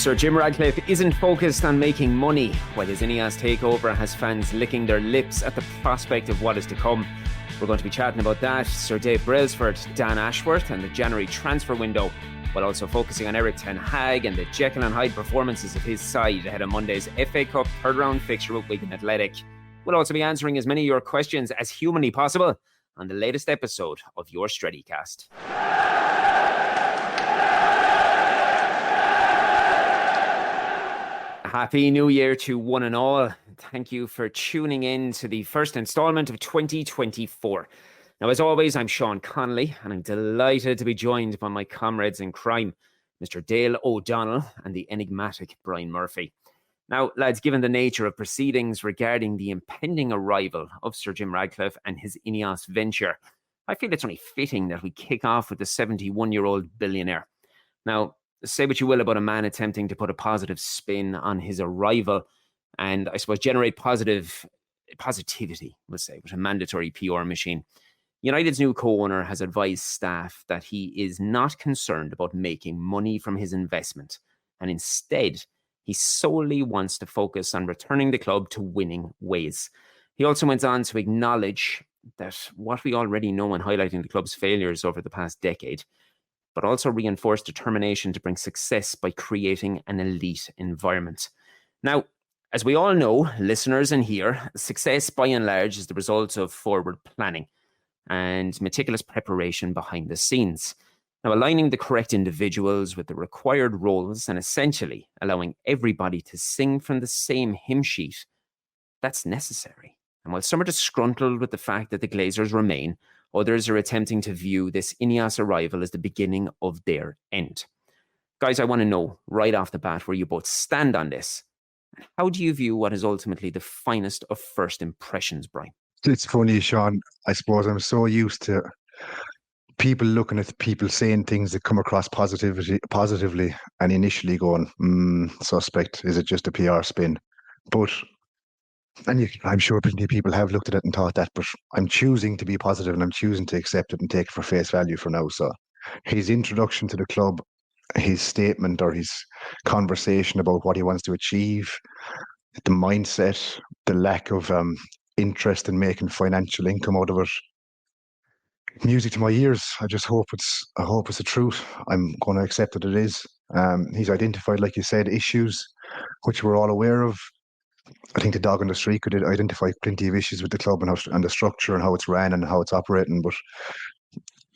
Sir Jim Ratcliffe isn't focused on making money, while his Ineos takeover has fans licking their lips at the prospect of what is to come. We're going to be chatting about that, Sir Dave Brailsford, Dan Ashworth and the January transfer window, while also focusing on Eric Ten Hag and the Jekyll and Hyde performances of his side ahead of Monday's FA Cup third round fixture with Wigan Athletic. We'll also be answering as many of your questions as humanly possible on the latest episode of your Stretty cast. Happy New Year to one and all. Thank you for tuning in to the first instalment of 2024. Now, as always, I'm Sean Connolly, and I'm delighted to be joined by my comrades in crime, Mr. Dale O'Donnell and the enigmatic Brian Murphy. Now, lads, given the nature of proceedings regarding the impending arrival of Sir Jim Ratcliffe and his Ineos venture, I feel it's only fitting that we kick off with the 71-year-old billionaire. Now, say what you will about a man attempting to put a positive spin on his arrival and, I suppose, generate positivity, we'll say, with a mandatory PR machine. United's new co-owner has advised staff that he is not concerned about making money from his investment, and instead, he solely wants to focus on returning the club to winning ways. He also went on to acknowledge that what we already know in highlighting the club's failures over the past decade, but also reinforced determination to bring success by creating an elite environment. Now, as we all know, listeners in here, success by and large is the result of forward planning and meticulous preparation behind the scenes. Now, aligning the correct individuals with the required roles and essentially allowing everybody to sing from the same hymn sheet, that's necessary. And while some are disgruntled with the fact that the Glazers remain, others are attempting to view this Ineos arrival as the beginning of their end. Guys, I want to know right off the bat where you both stand on this. How do you view what is ultimately the finest of first impressions, Brian? It's funny, Sean. I suppose I'm so used to people looking at people saying things that come across positively and initially going, suspect, is it just a PR spin? I'm sure plenty of people have looked at it and thought that, but I'm choosing to be positive and I'm choosing to accept it and take it for face value for now. So his introduction to the club, his statement or his conversation about what he wants to achieve, the mindset, the lack of interest in making financial income out of it, music to my ears. I hope it's the truth. I'm going to accept that it is. He's identified, like you said, issues which we're all aware of. I think the dog on the street could identify plenty of issues with the club and the structure and how it's ran and how it's operating. But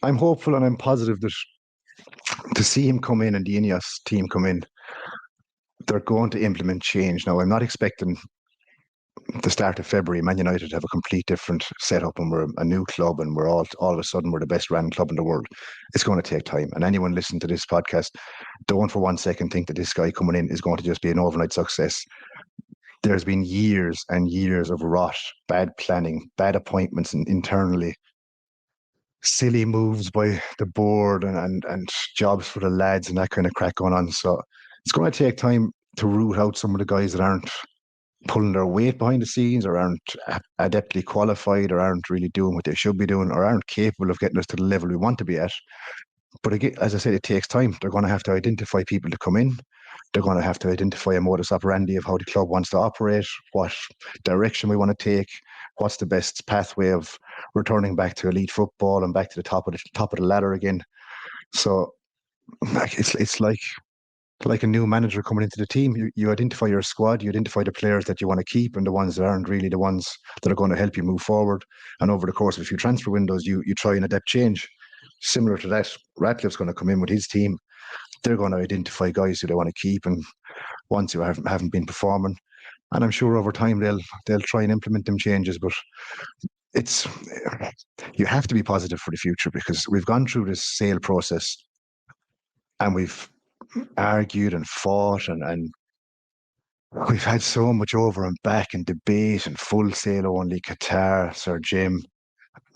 I'm hopeful and I'm positive that to see him come in and the Ineos team come in, they're going to implement change. Now, I'm not expecting the start of February, Man United have a complete different setup and we're a new club and we're all of a sudden we're the best ran club in the world. It's going to take time. And anyone listening to this podcast, don't for 1 second think that this guy coming in is going to just be an overnight success. There's been years and years of rot, bad planning, bad appointments internally, silly moves by the board and jobs for the lads and that kind of crack going on. So it's going to take time to root out some of the guys that aren't pulling their weight behind the scenes or aren't adeptly qualified or aren't really doing what they should be doing or aren't capable of getting us to the level we want to be at. But again, as I said, it takes time. They're going to have to identify people to come in. They're going to have to identify a modus operandi of how the club wants to operate, what direction we want to take, what's the best pathway of returning back to elite football and back to the top of the ladder again. So it's like a new manager coming into the team. You identify your squad, you identify the players that you want to keep and the ones that aren't really the ones that are going to help you move forward. And over the course of a few transfer windows, you try and adapt change. Similar to that, Ratcliffe's going to come in with his team. They're going to identify guys who they want to keep and ones who haven't been performing. And I'm sure over time they'll try and implement them changes. But you have to be positive for the future because we've gone through this sale process and we've argued and fought and we've had so much over and back and debate and full sale only, Qatar, Sir Jim.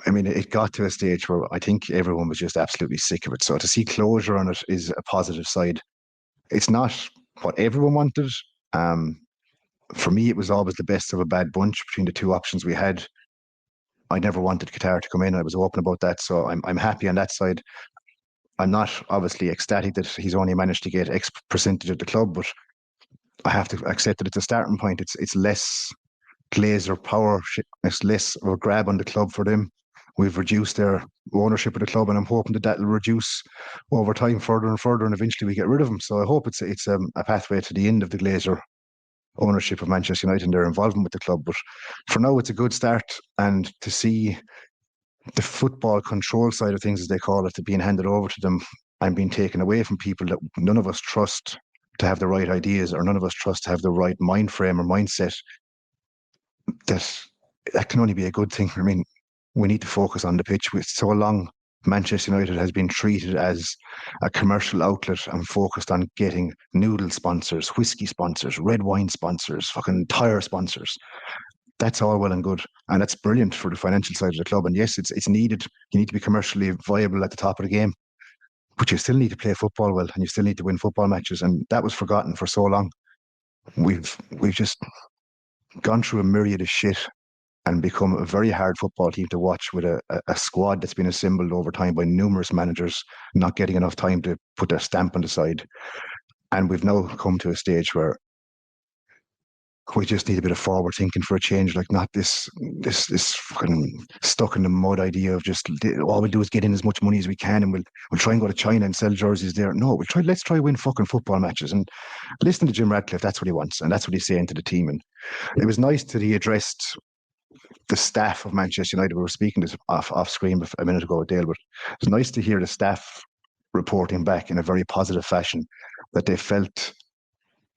I mean, it got to a stage where I think everyone was just absolutely sick of it. So to see closure on it is a positive side. It's not what everyone wanted. For me, it was always the best of a bad bunch between the two options we had. I never wanted Qatar to come in. I was open about that. So I'm happy on that side. I'm not obviously ecstatic that he's only managed to get X percentage of the club, but I have to accept that it's a starting point. It's less Glazer power, it's less of a grab on the club for them. We've reduced their ownership of the club, and I'm hoping that will reduce over time further and further, and eventually we get rid of them. So I hope it's a pathway to the end of the Glazer ownership of Manchester United and their involvement with the club. But for now, it's a good start, and to see the football control side of things, as they call it, being handed over to them and being taken away from people that none of us trust to have the right ideas, or none of us trust to have the right mind frame or mindset, that can only be a good thing. I mean, we need to focus on the pitch. With so long, Manchester United has been treated as a commercial outlet and focused on getting noodle sponsors, whiskey sponsors, red wine sponsors, fucking tyre sponsors. That's all well and good, and that's brilliant for the financial side of the club. And yes, it's needed. You need to be commercially viable at the top of the game, but you still need to play football well, and you still need to win football matches. And that was forgotten for so long. We've just gone through a myriad of shit and become a very hard football team to watch, with a squad that's been assembled over time by numerous managers not getting enough time to put their stamp on the side. And we've now come to a stage where we just need a bit of forward thinking for a change, like not this fucking stuck in the mud idea of just all we do is get in as much money as we can, and we'll try and go to China and sell jerseys there. No, let's try win fucking football matches. And listen to Jim Ratcliffe, that's what he wants, and that's what he's saying to the team. And it was nice that he addressed the staff of Manchester United. We were speaking this off screen a minute ago with Dale, but it's nice to hear the staff reporting back in a very positive fashion that they felt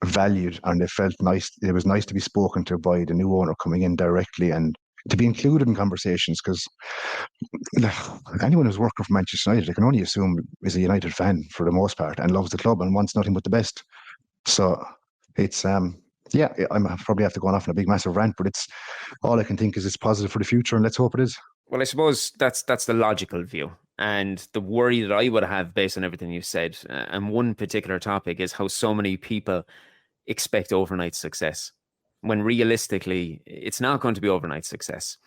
valued, and they felt nice. It was nice to be spoken to by the new owner coming in directly and to be included in conversations, because anyone who's working for Manchester United, I can only assume, is a United fan for the most part and loves the club and wants nothing but the best. So it's yeah, I probably have to go off on a big massive rant, but it's all I can think is it's positive for the future, and let's hope it is. Well, I suppose that's the logical view. And the worry that I would have, based on everything you said, and one particular topic, is how so many people expect overnight success, when realistically, it's not going to be overnight success.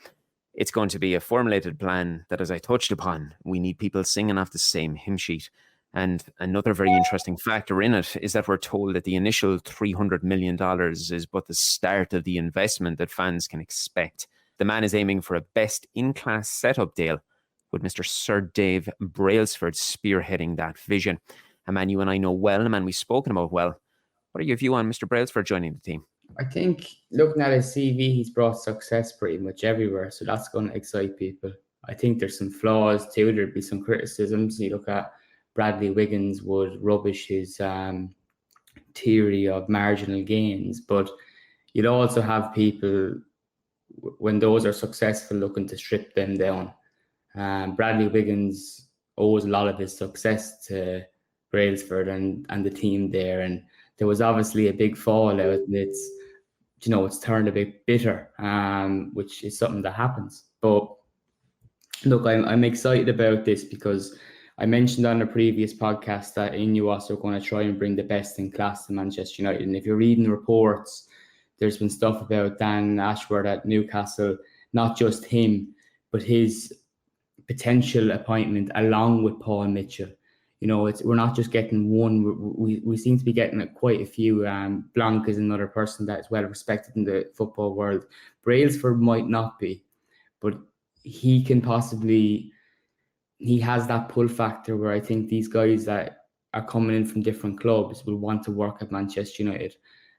It's going to be a formulated plan that, as I touched upon, we need people singing off the same hymn sheet. And another very interesting factor in it is that we're told that the initial $300 million is but the start of the investment that fans can expect. The man is aiming for a best-in-class setup deal, with Mr. Sir Dave Brailsford spearheading that vision. A man you and I know well, a man we've spoken about well. What are your view on Mr. Brailsford joining the team? I think, looking at his CV, he's brought success pretty much everywhere, so that's going to excite people. I think there's some flaws too. There'd be some criticisms. You look at Bradley Wiggins would rubbish his theory of marginal gains, but you'd also have people, when those are successful, looking to strip them down. Bradley Wiggins owes a lot of his success to Brailsford and the team there, and there was obviously a big fallout, and it's turned a bit bitter, which is something that happens. But look, I'm excited about this because I mentioned on a previous podcast that Ineos are going to try and bring the best in class to Manchester United. And if you're reading the reports, there's been stuff about Dan Ashworth at Newcastle, not just him, but his potential appointment along with Paul Mitchell. We're not just getting one. We seem to be getting quite a few. Blanc is another person that is well respected in the football world. Brailsford might not be, but he can possibly. He has that pull factor where I think these guys that are coming in from different clubs will want to work at Manchester United.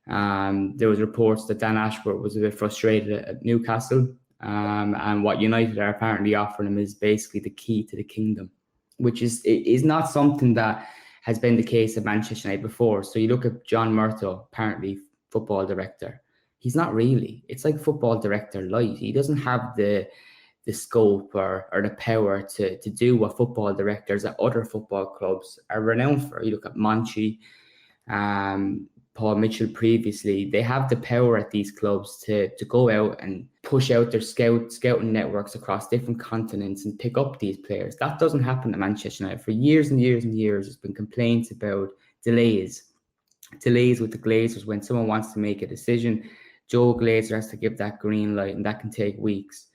There was reports that Dan Ashworth was a bit frustrated at Newcastle, and what United are apparently offering him is basically the key to the kingdom, which is not something that has been the case at Manchester United before. So you look at John Murtough, apparently football director. He's not really. It's like football director light. He doesn't have the scope or the power to do what football directors at other football clubs are renowned for. You look at Monchi, Paul Mitchell previously. They have the power at these clubs to go out and push out their scouting networks across different continents and pick up these players. That doesn't happen at Manchester United. For years and years and years, there's been complaints about delays with the Glazers. When someone wants to make a decision, Joe Glazer has to give that green light, and that can take weeks.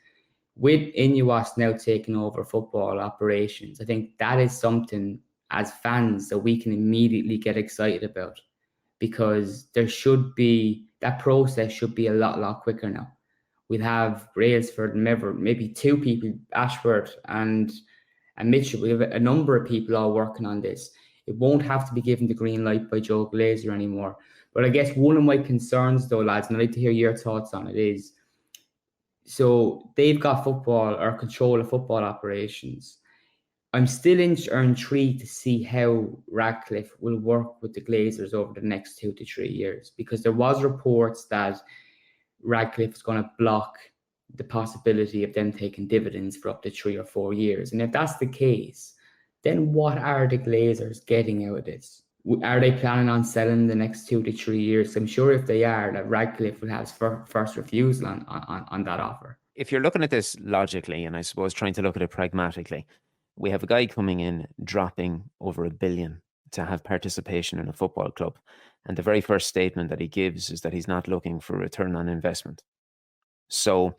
With Ineos now taking over football operations, I think that is something as fans that we can immediately get excited about, because that process should be a lot quicker now. We'll have Brailsford and maybe two people, Ashford and Mitchell. We have a number of people all working on this. It won't have to be given the green light by Joe Glazer anymore. But I guess one of my concerns, though, lads, and I'd like to hear your thoughts on it, is so they've got football or control of football operations. I'm still intrigued to see how Ratcliffe will work with the Glazers over the next 2 to 3 years, because there was reports that Ratcliffe is going to block the possibility of them taking dividends for up to 3 or 4 years. And if that's the case, then what are the Glazers getting out of this? Are they planning on selling the next 2 to 3 years? I'm sure if they are, that Ratcliffe will have first refusal on that offer. If you're looking at this logically, and I suppose trying to look at it pragmatically, we have a guy coming in dropping over $1 billion to have participation in a football club. And the very first statement that he gives is that he's not looking for return on investment. So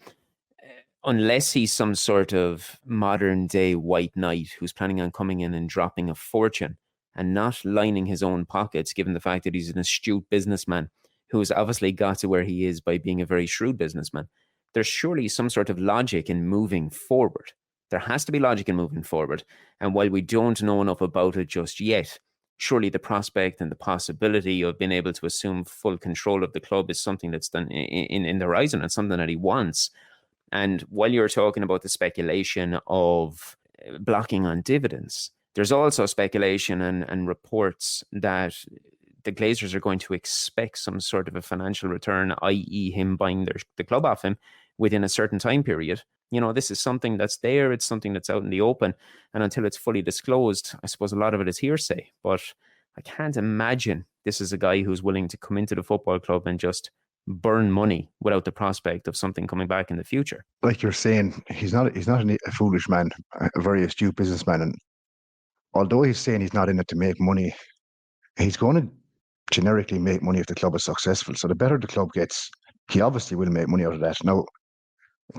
unless he's some sort of modern day white knight who's planning on coming in and dropping a fortune and not lining his own pockets, given the fact that he's an astute businessman who's obviously got to where he is by being a very shrewd businessman, there's surely some sort of logic in moving forward. There has to be logic in moving forward. And while we don't know enough about it just yet, surely the prospect and the possibility of being able to assume full control of the club is something that's done in the horizon and something that he wants. And while you're talking about the speculation of blocking on dividends, there's also speculation and reports that the Glazers are going to expect some sort of a financial return, i.e. him buying the club off him within a certain time period. You know, this is something that's there. It's something that's out in the open. And until it's fully disclosed, I suppose a lot of it is hearsay. But I can't imagine this is a guy who's willing to come into the football club and just burn money without the prospect of something coming back in the future. Like you're saying, he's not a foolish man, a very astute businessman. And although he's saying he's not in it to make money, he's going to generically make money if the club is successful. So the better the club gets, he obviously will make money out of that. Now,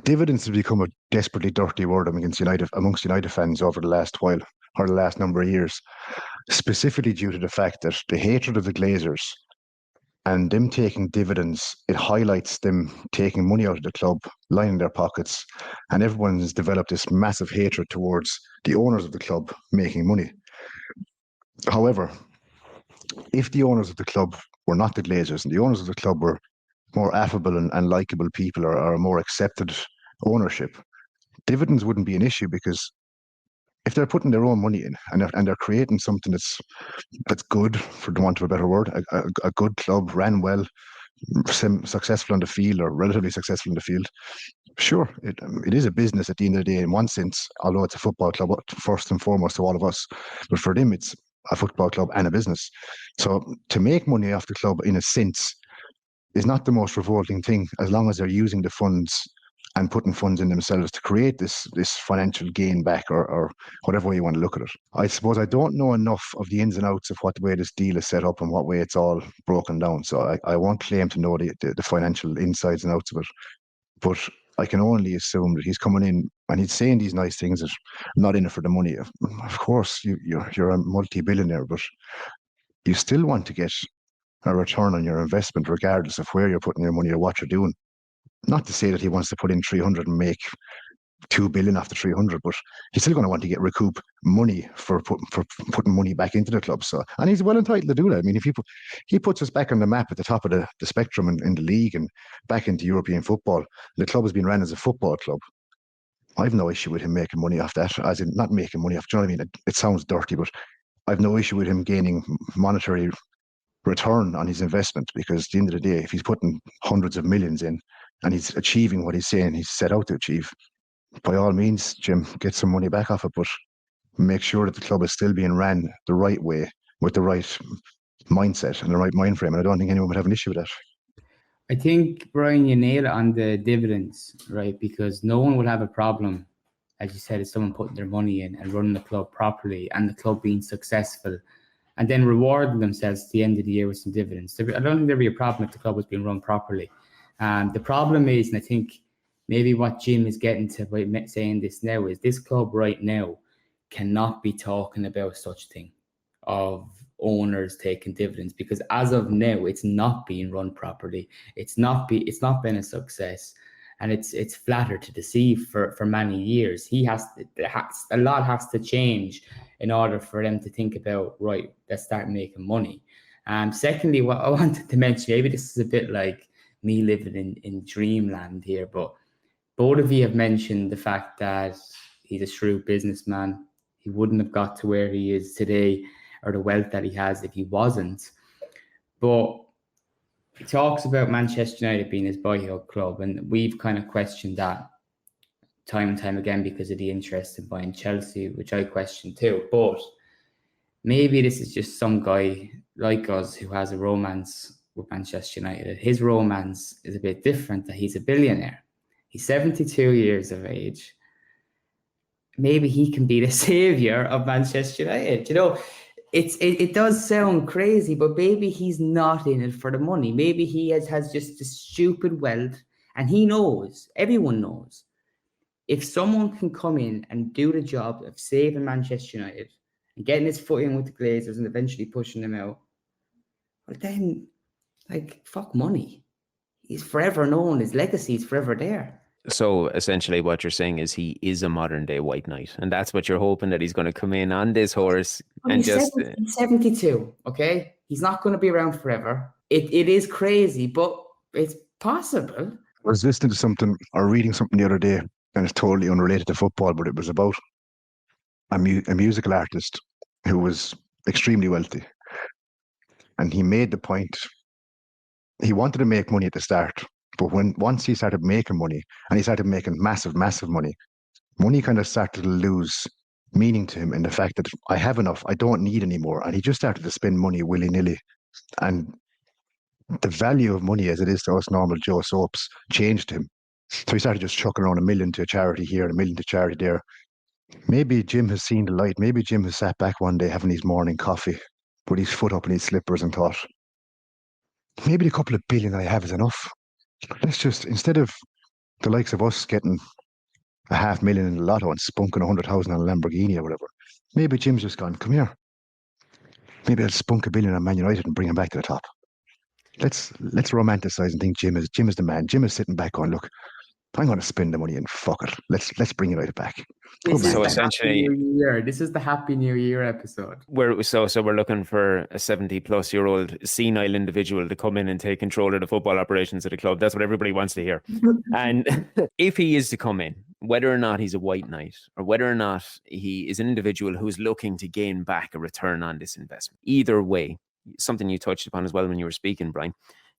dividends have become a desperately dirty word amongst United fans over the last while, or the last number of years, specifically due to the fact that the hatred of the Glazers and them taking dividends, it highlights them taking money out of the club, lining their pockets, and everyone's developed this massive hatred towards the owners of the club making money. However, if the owners of the club were not the Glazers and the owners of the club were more affable and likable people, or a more accepted ownership, dividends wouldn't be an issue, because if they're putting their own money in and they're creating something that's good, for the want of a better word, a good club, ran well, successful on the field, or relatively successful in the field, sure, it is a business at the end of the day in one sense, although it's a football club first and foremost to all of us. But for them, it's a football club and a business. So to make money off the club, in a sense, is not the most revolting thing, as long as they're using the funds and putting funds in themselves to create this financial gain back, or whatever way you want to look at it. I suppose I don't know enough of the ins and outs of what the way this deal is set up and what way it's all broken down. So I won't claim to know the financial insides and outs of it. But I can only assume that he's coming in and he's saying these nice things, that I'm not in it for the money. Of course, you're a multi-billionaire, but you still want to get a return on your investment, regardless of where you're putting your money or what you're doing. Not to say that he wants to put in 300 and make 2 billion after 300, but he's still going to want to recoup money for putting money back into the club. So, and he's well entitled to do that. I mean, if he puts us back on the map at the top of the spectrum in the league and back into European football, the club has been ran as a football club. I've no issue with him making money off that, as in not making money off. Do you know what I mean? It sounds dirty, but I've no issue with him gaining monetary return on his investment, because at the end of the day, if he's putting hundreds of millions in and he's achieving what he's saying he's set out to achieve, by all means, Jim, get some money back off it, but make sure that the club is still being ran the right way, with the right mindset and the right mind frame. And I don't think anyone would have an issue with that. I think, Brian, you nailed it on the dividends, right? Because no one will have a problem, as you said, if someone putting their money in and running the club properly and the club being successful and then rewarding themselves at the end of the year with some dividends. I don't think there'd be a problem if the club was being run properly. The problem is, and I think maybe what Jim is getting to by saying this now, is this club right now cannot be talking about such thing. of owners taking dividends, because as of now, it's not being run properly. It's not been a success, and it's flattered to deceive for many years. A lot has to change in order for them to think about, right, let's start making money. Secondly, what I wanted to mention, maybe this is a bit like me living in dreamland here, but both of you have mentioned the fact that he's a shrewd businessman. He wouldn't have got to where he is today or the wealth that he has if he wasn't. But he talks about Manchester United being his boyhood club, and we've kind of questioned that time and time again because of the interest in buying Chelsea, which I question too. But maybe this is just some guy like us who has a romance with Manchester United. His romance is a bit different, that he's a billionaire. He's 72 years of age. Maybe he can be the savior of Manchester United. You know, it does sound crazy, but maybe he's not in it for the money. Maybe he has just the stupid wealth, and he knows, everyone knows, if someone can come in and do the job of saving Manchester United and getting his foot in with the Glazers and eventually pushing them out, well then, like, fuck money. He's forever known. His legacy is forever there. So essentially what you're saying is he is a modern day White Knight, and that's what you're hoping, that he's going to come in on this horse and just... He's 72, okay? He's not going to be around forever. It is crazy, but it's possible. I was listening to something or reading something the other day, and it's totally unrelated to football, but it was about a musical artist who was extremely wealthy. And he made the point, he wanted to make money at the start, but once he started making money, and he started making massive money kind of started to lose meaning to him in the fact that I have enough, I don't need anymore. And he just started to spend money willy-nilly. And the value of money as it is to us normal Joe Soaps changed him. So he started just chucking around $1 million to a charity here and $1 million to charity there. Maybe Jim has seen the light. Maybe Jim has sat back one day having his morning coffee with his foot up in his slippers and thought, maybe the couple of billion I have is enough. Let's just, instead of the likes of us getting $500,000 in the lotto and spunking 100,000 on a Lamborghini or whatever, maybe Jim's just gone, come here. Maybe I'll spunk $1 billion on Man United and bring him back to the top. Let's romanticize and think Jim is the man. Jim is sitting back going, look, I'm going to spend the money and fuck it. Let's bring United back. So essentially, this is the Happy New Year episode. We're looking for a 70-plus-year-old senile individual to come in and take control of the football operations of the club. That's what everybody wants to hear. And if he is to come in, whether or not he's a White Knight or whether or not he is an individual who's looking to gain back a return on this investment, either way, something you touched upon as well when you were speaking, Brian,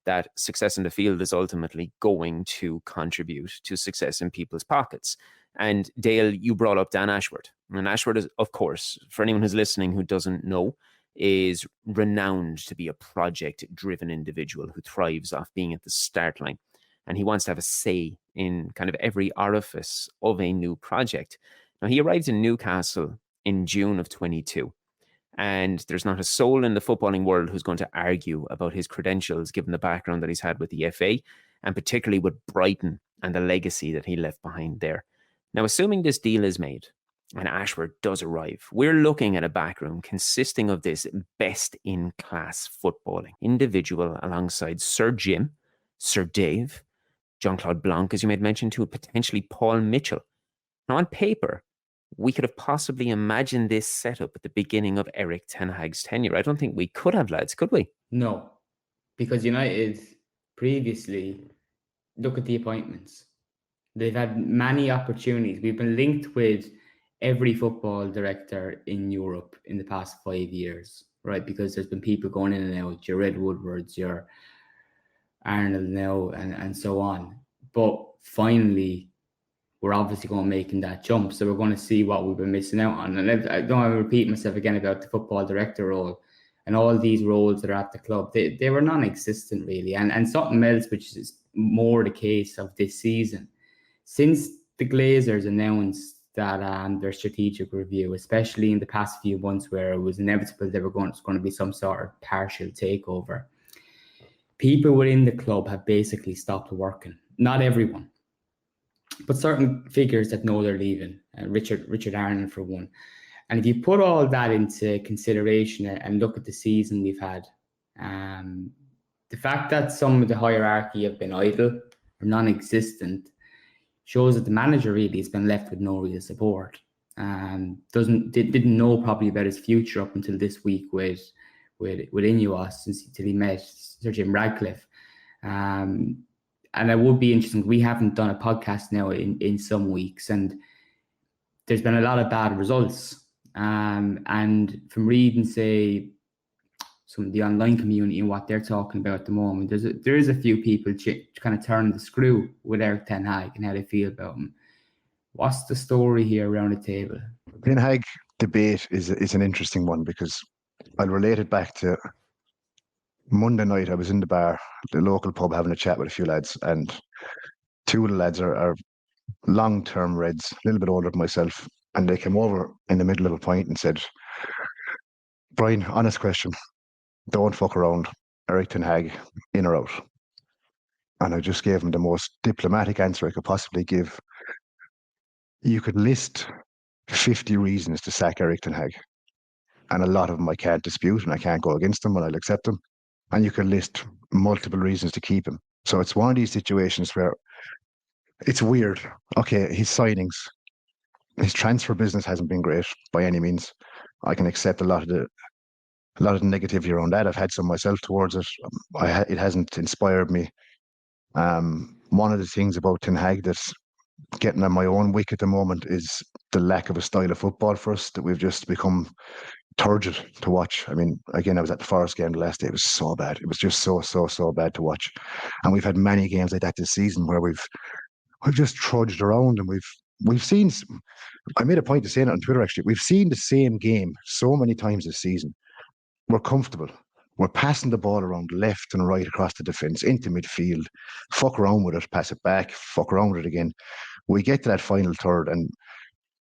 that success in the field is ultimately going to contribute to success in people's pockets. And Dale, you brought up Dan Ashworth. And Ashworth is, of course, for anyone who's listening who doesn't know, is renowned to be a project-driven individual who thrives off being at the start line. And he wants to have a say in kind of every orifice of a new project. Now, he arrived in Newcastle in June of 22. And there's not a soul in the footballing world who's going to argue about his credentials, given the background that he's had with the FA, and particularly with Brighton and the legacy that he left behind there. Now, assuming this deal is made and Ashworth does arrive, we're looking at a backroom consisting of this best-in-class footballing individual alongside Sir Jim, Sir Dave, Jean-Claude Blanc, as you made mention to, potentially Paul Mitchell. Now, on paper, we could have possibly imagined this setup at the beginning of Eric Ten Hag's tenure. I don't think we could have, lads, could we? No, because United previously, look at the appointments. They've had many opportunities. We've been linked with every football director in Europe in the past 5 years, right? Because there's been people going in and out, your Ed Woodwards, your Arnold now, and so on. But finally, we're obviously going to making that jump. So we're going to see what we've been missing out on. And I don't want to repeat myself again about the football director role and all these roles that are at the club. They were non-existent, really. And something else, which is more the case of this season. Since the Glazers announced that their strategic review, especially in the past few months where it was inevitable there was going to be some sort of partial takeover, people within the club have basically stopped working. Not everyone, but certain figures that know they're leaving. Richard Arnold, for one. And if you put all that into consideration and look at the season we've had, the fact that some of the hierarchy have been idle or non-existent shows that the manager really has been left with no real support. Didn't know probably about his future up until this week with Ineos until he met Sir Jim Ratcliffe. And it would be interesting. We haven't done a podcast now in some weeks, and there's been a lot of bad results. And from reading, say, some of the online community and what they're talking about at the moment, there is a few people kind of turning the screw with Eric Ten Hag and how they feel about him. What's the story here around the table? Ten Hag debate is an interesting one, because I'll relate it back to Monday night. I was in the bar, the local pub, having a chat with a few lads, and two of the lads are long-term Reds, a little bit older than myself, and they came over in the middle of a pint and said, "Brian, honest question, don't fuck around. Eric Ten Hag, in or out?" And I just gave him the most diplomatic answer I could possibly give. You could list 50 reasons to sack Eric Ten Hag, and a lot of them I can't dispute, and I can't go against them, and I'll accept them. And you could list multiple reasons to keep him. So it's one of these situations where it's weird. Okay, his signings, his transfer business hasn't been great by any means. I can accept a lot of the negativity around that. I've had some myself towards it. It hasn't inspired me. One of the things about Ten Hag that's getting on my own wick at the moment is the lack of a style of football for us, that we've just become turgid to watch. I mean, again, I was at the Forest game the last day. It was so bad. It was just so bad to watch. And we've had many games like that this season where we've just trudged around, and we've seen. I made a point of saying it on Twitter, actually. We've seen the same game so many times this season. We're comfortable. We're passing the ball around left and right across the defence, into midfield, fuck around with it, pass it back, fuck around with it again. We get to that final third and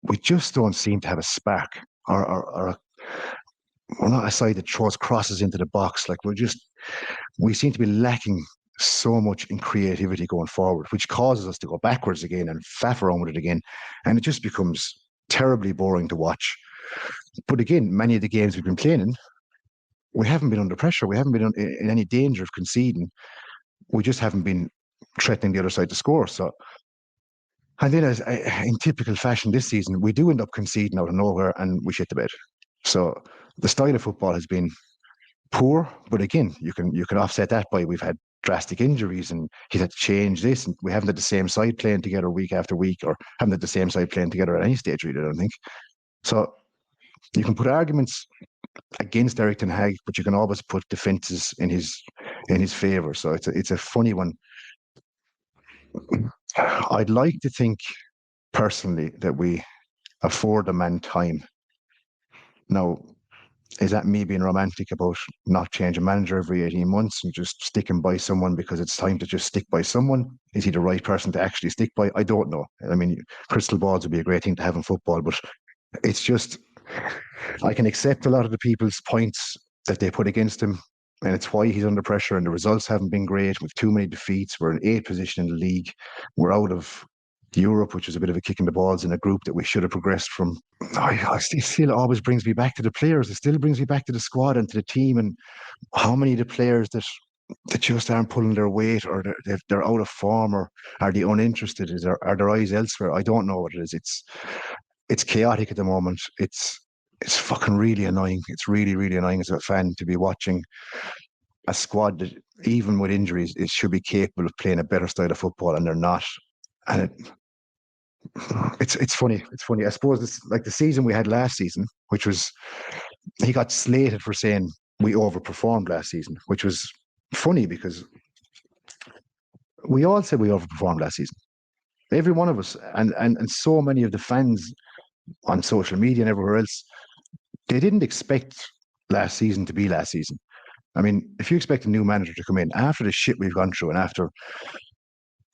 we just don't seem to have a spark, or we're not a side that throws crosses into the box. Like, we seem to be lacking so much in creativity going forward, which causes us to go backwards again and faff around with it again. And it just becomes terribly boring to watch. But again, many of the games we've been playing in, we haven't been under pressure. We haven't been in any danger of conceding. We just haven't been threatening the other side to score. So, and then, in typical fashion this season, we do end up conceding out of nowhere and we shit the bed. So the style of football has been poor. But again, you can offset that by we've had drastic injuries and he's had to change this, and we haven't had the same side playing together week after week, or haven't had the same side playing together at any stage, really, I don't think. So you can put arguments against Eric Ten Hag, but you can always put defences in his favour. So it's a funny one. I'd like to think personally that we afford a man time. Now, is that me being romantic about not changing manager every 18 months and just sticking by someone because it's time to just stick by someone? Is he the right person to actually stick by? I don't know. I mean, crystal balls would be a great thing to have in football, but it's just, I can accept a lot of the people's points that they put against him, and it's why he's under pressure, and the results haven't been great. With too many defeats, we're in 8th position in the league. We're out of Europe, which is a bit of a kick in the balls in a group that we should have progressed from. It still always brings me back to the players. It still brings me back to the squad and to the team, and how many of the players that just aren't pulling their weight, or they're out of form, or are they uninterested? Are their eyes elsewhere? I don't know what it is. It's chaotic at the moment. It's fucking really annoying. It's really, really annoying as a fan to be watching a squad that, even with injuries, it should be capable of playing a better style of football, and they're not. And it's funny. It's funny. I suppose this, like the season we had last season, which was, he got slated for saying we overperformed last season, which was funny because we all said we overperformed last season. Every one of us, and so many of the fans on social media and everywhere else, they didn't expect last season to be last season. I mean, if you expect a new manager to come in after the shit we've gone through, and after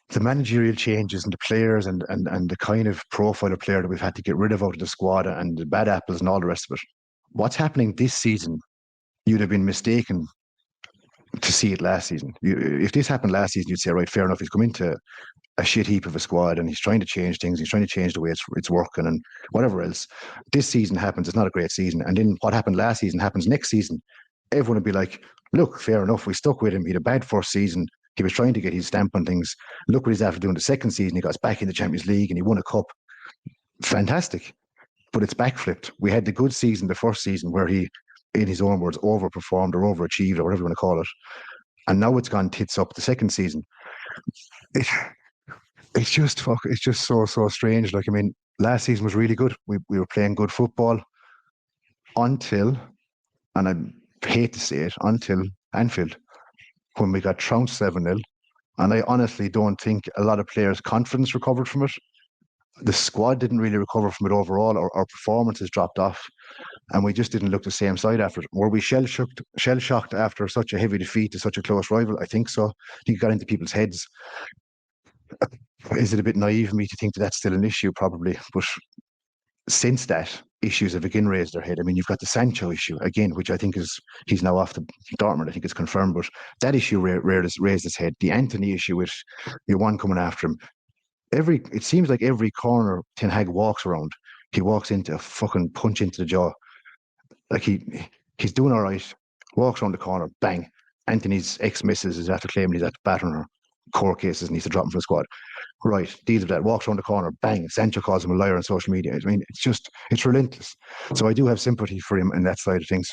the managerial changes and the players and the kind of profile of player that we've had to get rid of out of the squad, and the bad apples and all the rest of it, what's happening this season, you'd have been mistaken to see it last season. If this happened last season, you'd say, right, fair enough, he's come in to a shit heap of a squad, and he's trying to change things. He's trying to change the way it's working and whatever else. This season happens. It's not a great season. And then what happened last season happens next season. Everyone would be like, look, fair enough. We stuck with him. He had a bad first season. He was trying to get his stamp on things. Look what he's after doing the second season. He got us back in the Champions League and he won a cup. Fantastic. But it's backflipped. We had the good season, the first season, where he, in his own words, overperformed or overachieved or whatever you want to call it. And now it's gone tits up the second season. It's just so strange. Like, I mean, last season was really good. We were playing good football until, and I hate to say it, until Anfield, when we got trounced 7-0. And I honestly don't think a lot of players' confidence recovered from it. The squad didn't really recover from it overall. Our performances dropped off, and we just didn't look the same side after it. Were we shell-shocked after such a heavy defeat to such a close rival? I think so. I think it got into people's heads. Is it a bit naive of me to think that that's still an issue? Probably. But since that, issues have again raised their head. I mean, you've got the Sancho issue again, which I think he's now off to Dortmund. I think it's confirmed. But that issue raised its head. The Anthony issue with the one coming after him. It seems like every corner Ten Hag walks around, he walks into a fucking punch into the jaw. Like he's doing all right, walks around the corner, bang. Anthony's ex-missus is after claiming he's after battering her. Court cases, needs to drop him from the squad. Right, deals with that, walks around the corner, bang. Sancho calls him a liar on social media. I mean, it's relentless. So I do have sympathy for him in that side of things.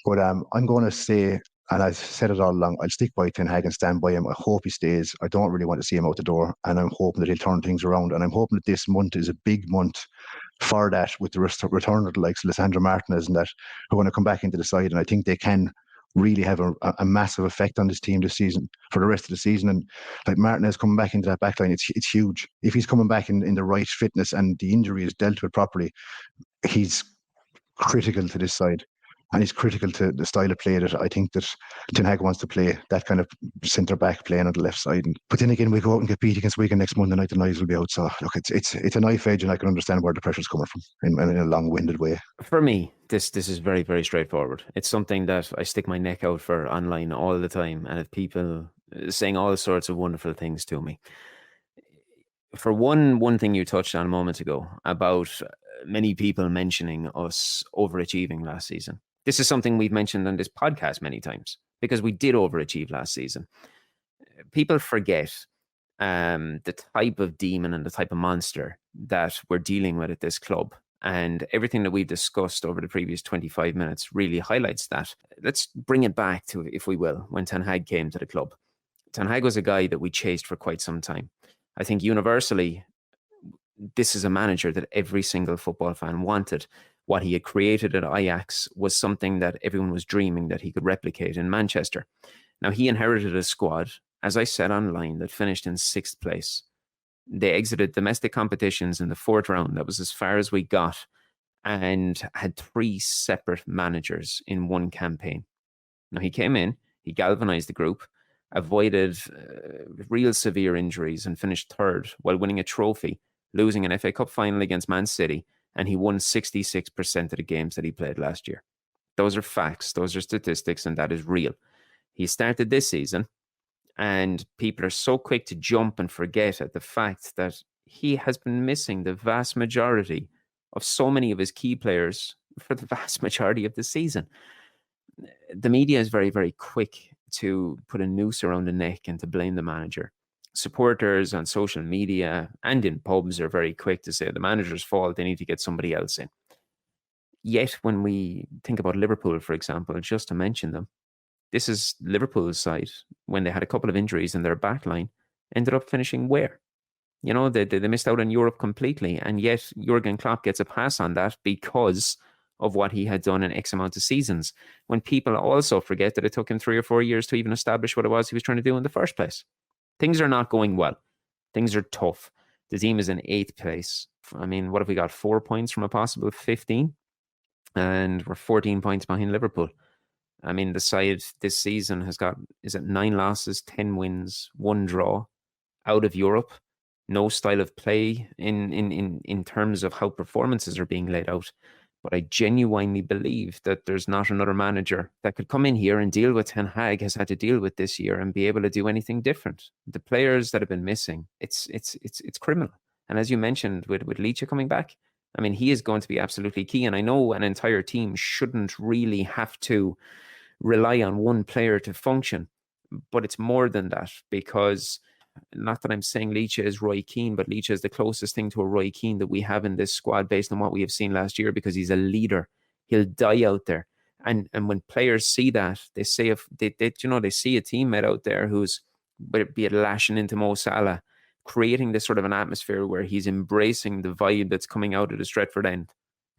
But I'm going to say, and I've said it all along, I'll stick by Ten Hag and stand by him. I hope he stays. I don't really want to see him out the door, and I'm hoping that he'll turn things around. And I'm hoping that this month is a big month for that, with the return of the likes of Lisandro Martinez and that, who want to come back into the side. And I think they can really have a massive effect on this team this season, for the rest of the season. And like Martinez coming back into that backline, it's huge. If he's coming back in the right fitness and the injury is dealt with properly, he's critical to this side. And he's critical to the style of play that I think that Ten Hag wants to play, that kind of centre-back playing on the left side. But then again, we go out and get beat against Wigan next Monday night, the knives will be out. So, look, it's a knife edge, and I can understand where the pressure's coming from in a long-winded way. For me, this is very, very straightforward. It's something that I stick my neck out for online all the time, and if people saying all sorts of wonderful things to me. For one thing you touched on a moment ago about many people mentioning us overachieving last season. This is something we've mentioned on this podcast many times, because we did overachieve last season. People forget the type of demon and the type of monster that we're dealing with at this club. And everything that we've discussed over the previous 25 minutes really highlights that. Let's bring it back to, if we will, when Ten Hag came to the club. Ten Hag was a guy that we chased for quite some time. I think universally, this is a manager that every single football fan wanted. What he had created at Ajax was something that everyone was dreaming that he could replicate in Manchester. Now, he inherited a squad, as I said online, that finished in 6th place. They exited domestic competitions in the 4th round. That was as far as we got, and had 3 separate managers in one campaign. Now, he came in, he galvanized the group, avoided real severe injuries, and finished 3rd while winning a trophy, losing an FA Cup final against Man City, and he won 66% of the games that he played last year. Those are facts, those are statistics, and that is real. He started this season, and people are so quick to jump and forget at the fact that he has been missing the vast majority of so many of his key players for the vast majority of the season. The media is very, very quick to put a noose around the neck and to blame the manager. Supporters on social media and in pubs are very quick to say the manager's fault, they need to get somebody else in. Yet when we think about Liverpool, for example, just to mention them, this is Liverpool's side when they had a couple of injuries in their back line, ended up finishing where? You know, they missed out on Europe completely, and yet Jurgen Klopp gets a pass on that because of what he had done in X amount of seasons, when people also forget that it took him 3 or 4 years to even establish what it was he was trying to do in the first place. Things are not going well. Things are tough. The team is in 8th place. I mean, what have we got? 4 points from a possible 15? And we're 14 points behind Liverpool. I mean, the side this season has got, 9 losses, 10 wins, 1 draw, out of Europe. No style of play in terms of how performances are being laid out. But I genuinely believe that there's not another manager that could come in here and deal with Ten Hag has had to deal with this year and be able to do anything different. The players that have been missing, it's criminal. And as you mentioned, with Leach coming back, I mean, he is going to be absolutely key. And I know an entire team shouldn't really have to rely on one player to function, but it's more than that, because not that I'm saying Leach is Roy Keane, but Leach is the closest thing to a Roy Keane that we have in this squad based on what we have seen last year, because he's a leader. He'll die out there. And when players see that, they say, if they they see a teammate out there who's, be it lashing into Mo Salah, creating this sort of an atmosphere where he's embracing the vibe that's coming out of the Stretford end,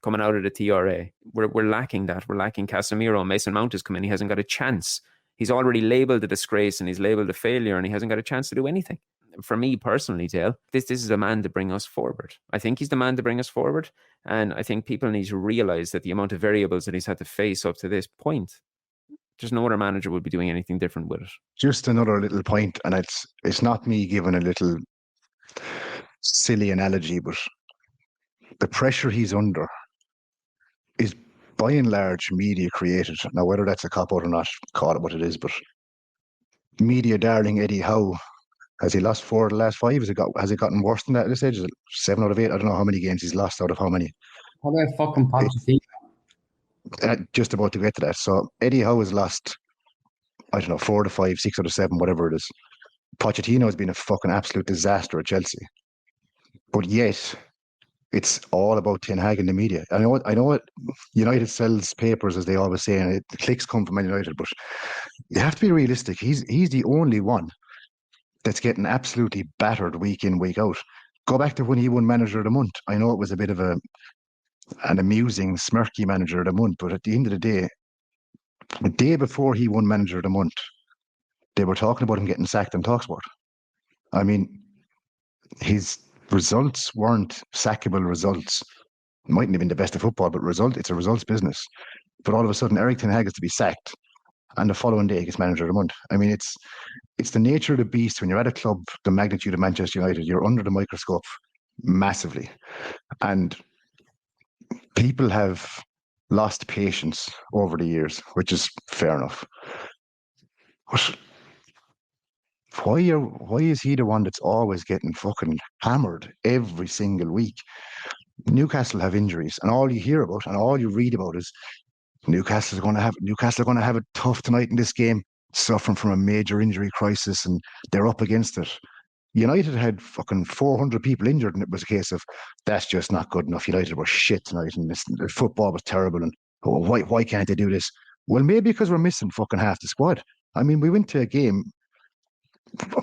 coming out of the TRA. We're lacking that. We're lacking Casemiro. Mason Mount has come in. He hasn't got a chance. He's already labelled a disgrace and he's labelled a failure, and he hasn't got a chance to do anything. For me personally, Dale, this is a man to bring us forward. I think he's the man to bring us forward. And I think people need to realise that the amount of variables that he's had to face up to this point, there's no other manager would be doing anything different with it. Just another little point, and it's not me giving a little silly analogy, but the pressure he's under is by and large media created. Now, whether that's a cop-out or not, call it what it is, but media darling Eddie Howe, has he lost 4 of the last 5? Has it gotten worse than that at this stage? Is it 7 out of 8? I don't know how many games he's lost out of how many. How about fucking Pochettino? Just about to get to that. So Eddie Howe has lost, I don't know, 4 out of 5, 6 out of 7, whatever it is. Pochettino has been a fucking absolute disaster at Chelsea. But yet, it's all about Ten Hag and the media. I know what United sells papers, as they always say, and the clicks come from Man United, but you have to be realistic. He's the only one that's getting absolutely battered week in, week out. Go back to when he won Manager of the Month. I know it was a bit of an amusing, smirky Manager of the Month, but at the end of the day before he won Manager of the Month, they were talking about him getting sacked on TalkSport. I mean, his results weren't sackable results. Mightn't have been the best of football, but it's a results business. But all of a sudden, Eric Ten Hag is to be sacked, and the following day he gets Manager of the Month. I mean, it's the nature of the beast. When you're at a club the magnitude of Manchester United, you're under the microscope massively, and people have lost patience over the years, which is fair enough. But why is he the one that's always getting fucking hammered every single week? Newcastle have injuries, and all you hear about and all you read about is Newcastle are going to have it tough tonight in this game, suffering from a major injury crisis, and they're up against it. United had fucking 400 people injured, and it was a case of that's just not good enough. United were shit tonight, and the football was terrible. And why can't they do this? Well, maybe because we're missing fucking half the squad. I mean, we went to a game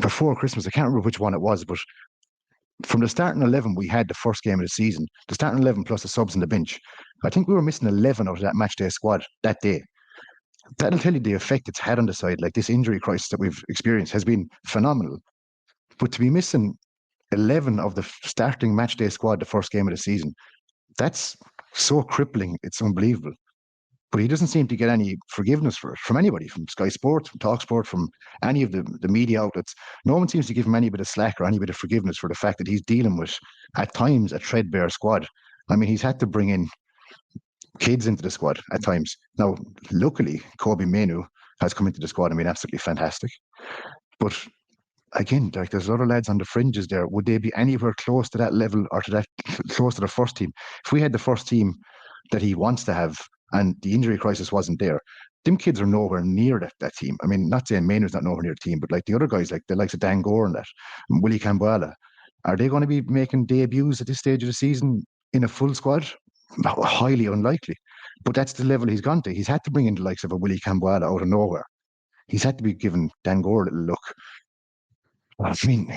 before Christmas. I can't remember which one it was, but from the starting 11 we had the first game of the season, the starting 11 plus the subs on the bench, I think we were missing 11 out of that match day squad that day. That'll tell you the effect it's had on the side. Like, this injury crisis that we've experienced has been phenomenal. But to be missing 11 of the starting match day squad the first game of the season, that's so crippling, it's unbelievable. But he doesn't seem to get any forgiveness for it from anybody, from Sky Sports, from TalkSport, from any of the media outlets. No one seems to give him any bit of slack or any bit of forgiveness for the fact that he's dealing with, at times, a threadbare squad. I mean, he's had to bring in kids into the squad at times. Now, luckily, Kobe Mainoo has come into the squad and been absolutely fantastic. But again, like, there's other lads on the fringes there. Would they be anywhere close to that level or to that close to the first team? If we had the first team that he wants to have and the injury crisis wasn't there, them kids are nowhere near that team. I mean, not saying Mainoo's not nowhere near the team, but like the other guys, like the likes of Dan Gore and that, and Willie Cambuala, are they going to be making debuts at this stage of the season in a full squad? Highly unlikely. But that's the level he's gone to. He's had to bring in the likes of a Willie Cambuala out of nowhere. He's had to be giving Dan Gore a little look. I mean,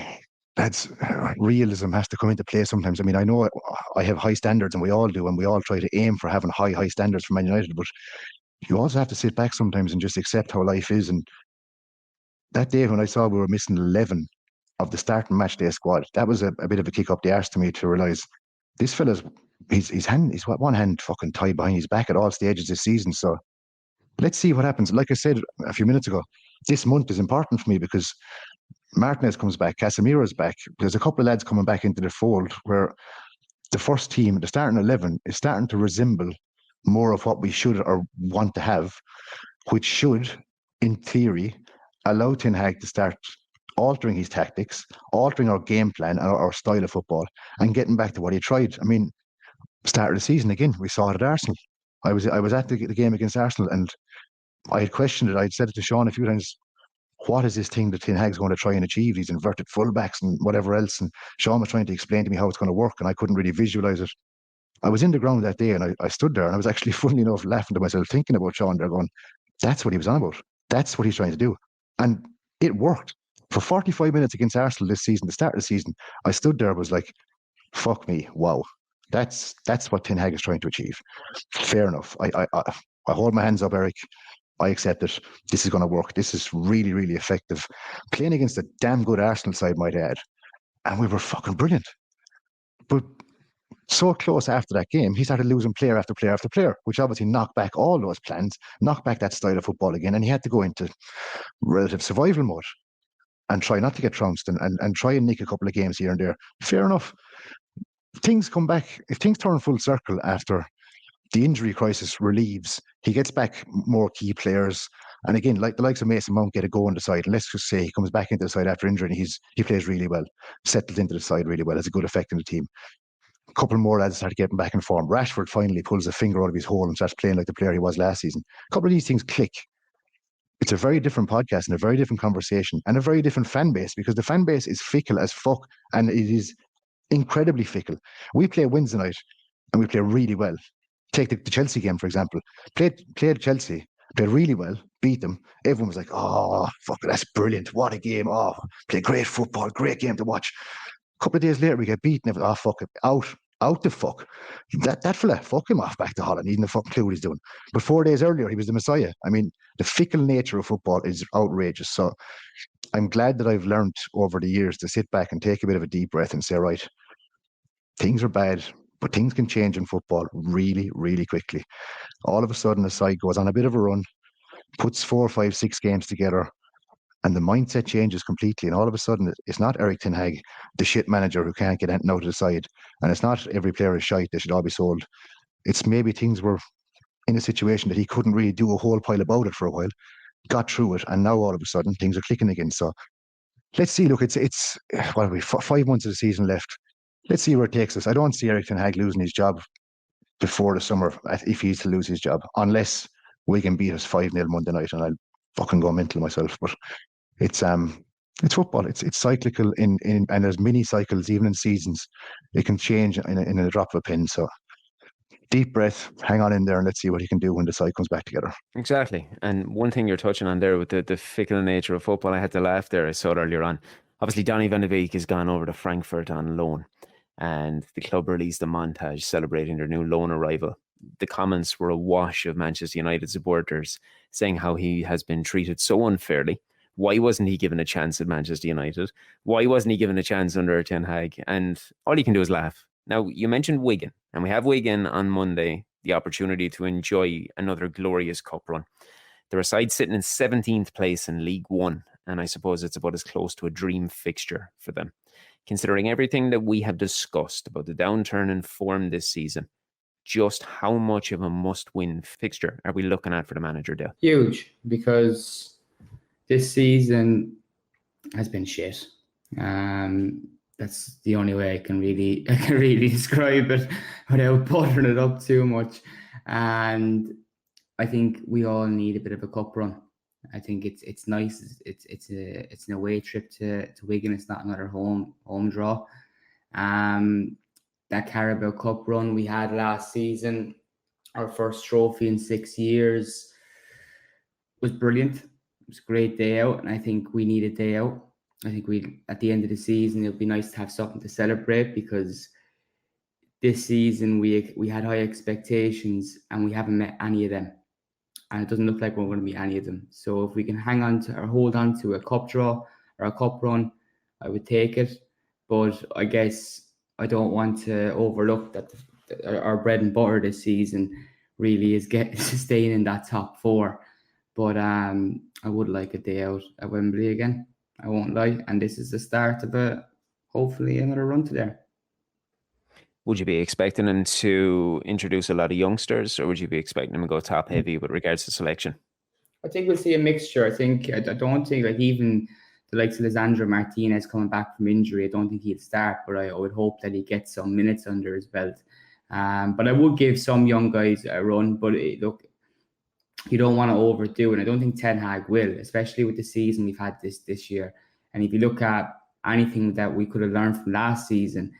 that's realism has to come into play sometimes. I mean, I know I have high standards, and we all do, and we all try to aim for having high standards for Man United, but you also have to sit back sometimes and just accept how life is. And that day when I saw we were missing 11 of the starting match day squad, that was a bit of a kick up the arse to me, to realise this fella's he's one hand fucking tied behind his back at all stages this season. So let's see what happens. Like I said a few minutes ago, this month is important for me because Martinez comes back, Casemiro's back. There's a couple of lads coming back into the fold where the first team, the starting 11, is starting to resemble more of what we should or want to have, which should, in theory, allow Ten Hag to start altering his tactics, altering our game plan, our style of football, and getting back to what he tried. I mean, start of the season again, we saw it at Arsenal. I was at the game against Arsenal, and I had questioned it. I'd said it to Sean a few times. What is this thing that Ten Hag's going to try and achieve? These inverted fullbacks and whatever else. And Sean was trying to explain to me how it's going to work, and I couldn't really visualize it. I was in the ground that day, and I stood there, and I was actually, funnily enough, laughing to myself, thinking about Sean there, going, that's what he was on about. That's what he's trying to do. And it worked. For 45 minutes against Arsenal this season, the start of the season, I stood there, was like, fuck me, wow. That's what Ten Hag is trying to achieve. Fair enough. I hold my hands up, Eric. I accept it. This is going to work. This is really, really effective. Playing against a damn good Arsenal side, might add. And we were fucking brilliant. But so close after that game, he started losing player after player after player, which obviously knocked back all those plans, knocked back that style of football again, and he had to go into relative survival mode and try not to get trounced and try and nick a couple of games here and there. Fair enough. Things come back, if things turn full circle after the injury crisis relieves, he gets back more key players. And again, like the likes of Mason Mount get a go on the side. And let's just say he comes back into the side after injury and he plays really well, settles into the side really well, has a good effect in the team. A couple more lads start getting back in form. Rashford finally pulls a finger out of his hole and starts playing like the player he was last season. A couple of these things click. It's a very different podcast and a very different conversation and a very different fan base, because the fan base is fickle as fuck, and it is incredibly fickle. We play Wednesday night and we play really well. Take the Chelsea game, for example. Played Chelsea, played really well, beat them. Everyone was like, oh, fuck, that's brilliant. What a game. Oh, play great football, great game to watch. A couple of days later, we get beaten. Oh, fuck it. Out the fuck. That fella, fuck him off back to Holland. He didn't fucking clue what he's doing. But 4 days earlier, he was the Messiah. I mean, the fickle nature of football is outrageous. So I'm glad that I've learned over the years to sit back and take a bit of a deep breath and say, right, things are bad, but things can change in football really, really quickly. All of a sudden, a side goes on a bit of a run, puts 4, 5, 6 games together, and the mindset changes completely. And all of a sudden, it's not Eric Ten Hag, the shit manager who can't get anything out of the side. And it's not every player is shite, they should all be sold. It's maybe things were in a situation that he couldn't really do a whole pile about it for a while, got through it, and now all of a sudden, things are clicking again. So let's see. Look, it's what are we, 5 months of the season left. Let's see where it takes us. I don't see Eric Ten Hag losing his job before the summer, if he's to lose his job, unless Wigan beat us 5-0 Monday night, and I'll fucking go mental myself. But it's football. It's cyclical and there's mini cycles even in seasons. It can change in a drop of a pin. So deep breath, hang on in there, and let's see what he can do when the side comes back together. Exactly. And one thing you're touching on there with the fickle nature of football, I had to laugh there. I saw it earlier on. Obviously, Donny van de Beek has gone over to Frankfurt on loan, and the club released a montage celebrating their new loan arrival. The comments were awash of Manchester United supporters saying how he has been treated so unfairly. Why wasn't he given a chance at Manchester United? Why wasn't he given a chance under Ten Hag? And all you can do is laugh. Now, you mentioned Wigan, and we have Wigan on Monday, the opportunity to enjoy another glorious cup run. They're a side sitting in 17th place in League One, and I suppose it's about as close to a dream fixture for them. Considering everything that we have discussed about the downturn in form this season, just how much of a must-win fixture are we looking at for the manager, Dale? Huge, because this season has been shit. That's the only way I can really describe it without buttering it up too much. And I think we all need a bit of a cup run. I think it's nice. It's an away trip to Wigan. It's not another home draw. That Carabao Cup run we had last season, our first trophy in 6 years, was brilliant. It was a great day out, and I think we need a day out. I think at the end of the season, it'll be nice to have something to celebrate, because this season we had high expectations and we haven't met any of them. And it doesn't look like we're going to meet any of them. So if we can hang on to or hold on to a cup draw or a cup run, I would take it. But I guess I don't want to overlook that our bread and butter this season really is staying in that top 4. But I would like a day out at Wembley again. I won't lie. And this is the start of hopefully another run to there. Would you be expecting him to introduce a lot of youngsters, or would you be expecting him to go top heavy with regards to selection? I think we'll see a mixture. I don't think like even the likes of Lisandro Martinez coming back from injury, I don't think he'll start, but I would hope that he gets some minutes under his belt. But I would give some young guys a run. But look, you don't want to overdo it. And I don't think Ten Hag will, especially with the season we've had this year. And if you look at anything that we could have learned from last season,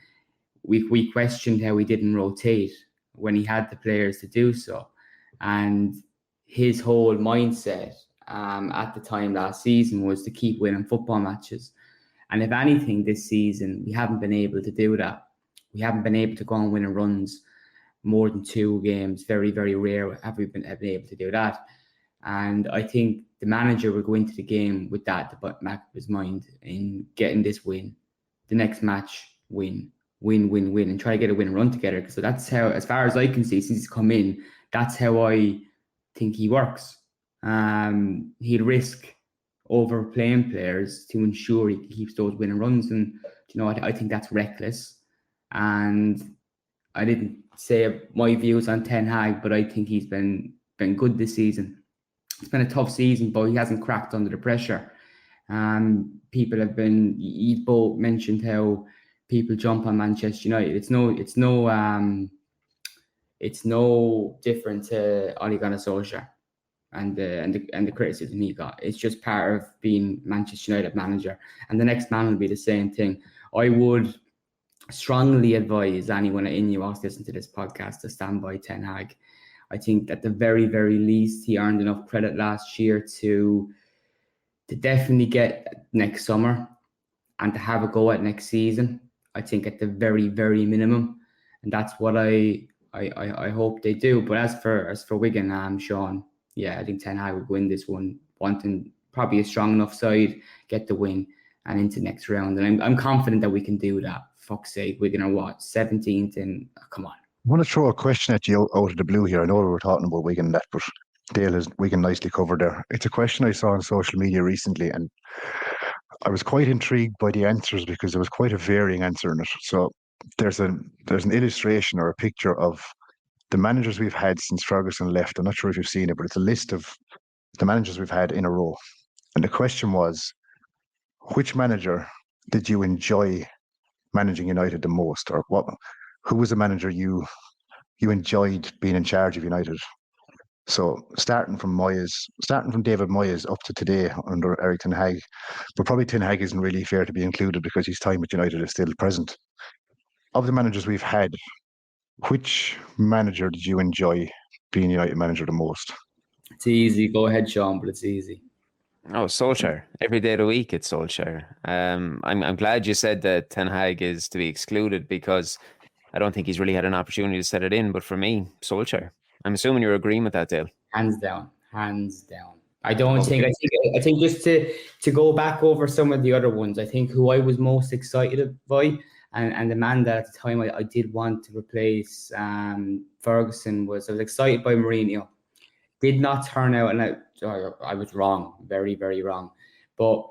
we questioned how he didn't rotate when he had the players to do so. And his whole mindset at the time last season was to keep winning football matches. And if anything, this season, we haven't been able to do that. We haven't been able to go on winning runs more than 2 games. Very, very rare have we been able to do that. And I think the manager will go into the game with that at the back of his mind in getting this win. The next match, win, and try to get a win and run together. So that's how, as far as I can see, since he's come in, that's how I think he works. He'll risk overplaying players to ensure he keeps those winning runs. And, I think that's reckless. And I didn't say my views on Ten Hag, but I think he's been good this season. It's been a tough season, but he hasn't cracked under the pressure. People have been. You both mentioned how people jump on Manchester United. It's no different to Ole Gunnar Solskjaer and the criticism he got. It's just part of being Manchester United manager, and the next man will be the same thing. I would strongly advise anyone in Newcastle listening to this podcast to stand by Ten Hag. I think at the very, very least, he earned enough credit last year to definitely get next summer and to have a go at next season. I think at the very, very minimum, and that's what I hope they do. But as for Wigan, Sean, yeah, I think Ten Hag would win this one, wanting probably a strong enough side, get the win, and into next round. And I'm confident that we can do that. Fuck's sake, Wigan are what, 17th? And come on. I want to throw a question at you out of the blue here. I know we were talking about Wigan and that, but Dale has Wigan nicely covered there. It's a question I saw on social media recently, and I was quite intrigued by the answers because there was quite a varying answer in it. So there's an illustration or a picture of the managers we've had since Ferguson left. I'm not sure if you've seen it, but it's a list of the managers we've had in a row. And the question was, which manager did you enjoy managing United the most, or who was the manager you enjoyed being in charge of United? So starting from David Moyes up to today under Eric Ten Hag, but probably Ten Hag isn't really fair to be included because his time at United is still present. Of the managers we've had, which manager did you enjoy being United manager the most? It's easy. Go ahead, Sean, but it's easy. Oh, Solskjaer. Every day of the week, it's Solskjaer. I'm glad you said that Ten Hag is to be excluded because I don't think he's really had an opportunity to set it in. But for me, Solskjaer. I'm assuming you're agreeing with that, Dale. Hands down. I think just to go back over some of the other ones, I think who I was most excited by and the man that at the time I did want to replace Ferguson I was excited by Mourinho. Did not turn out, and I was wrong, very, very wrong. But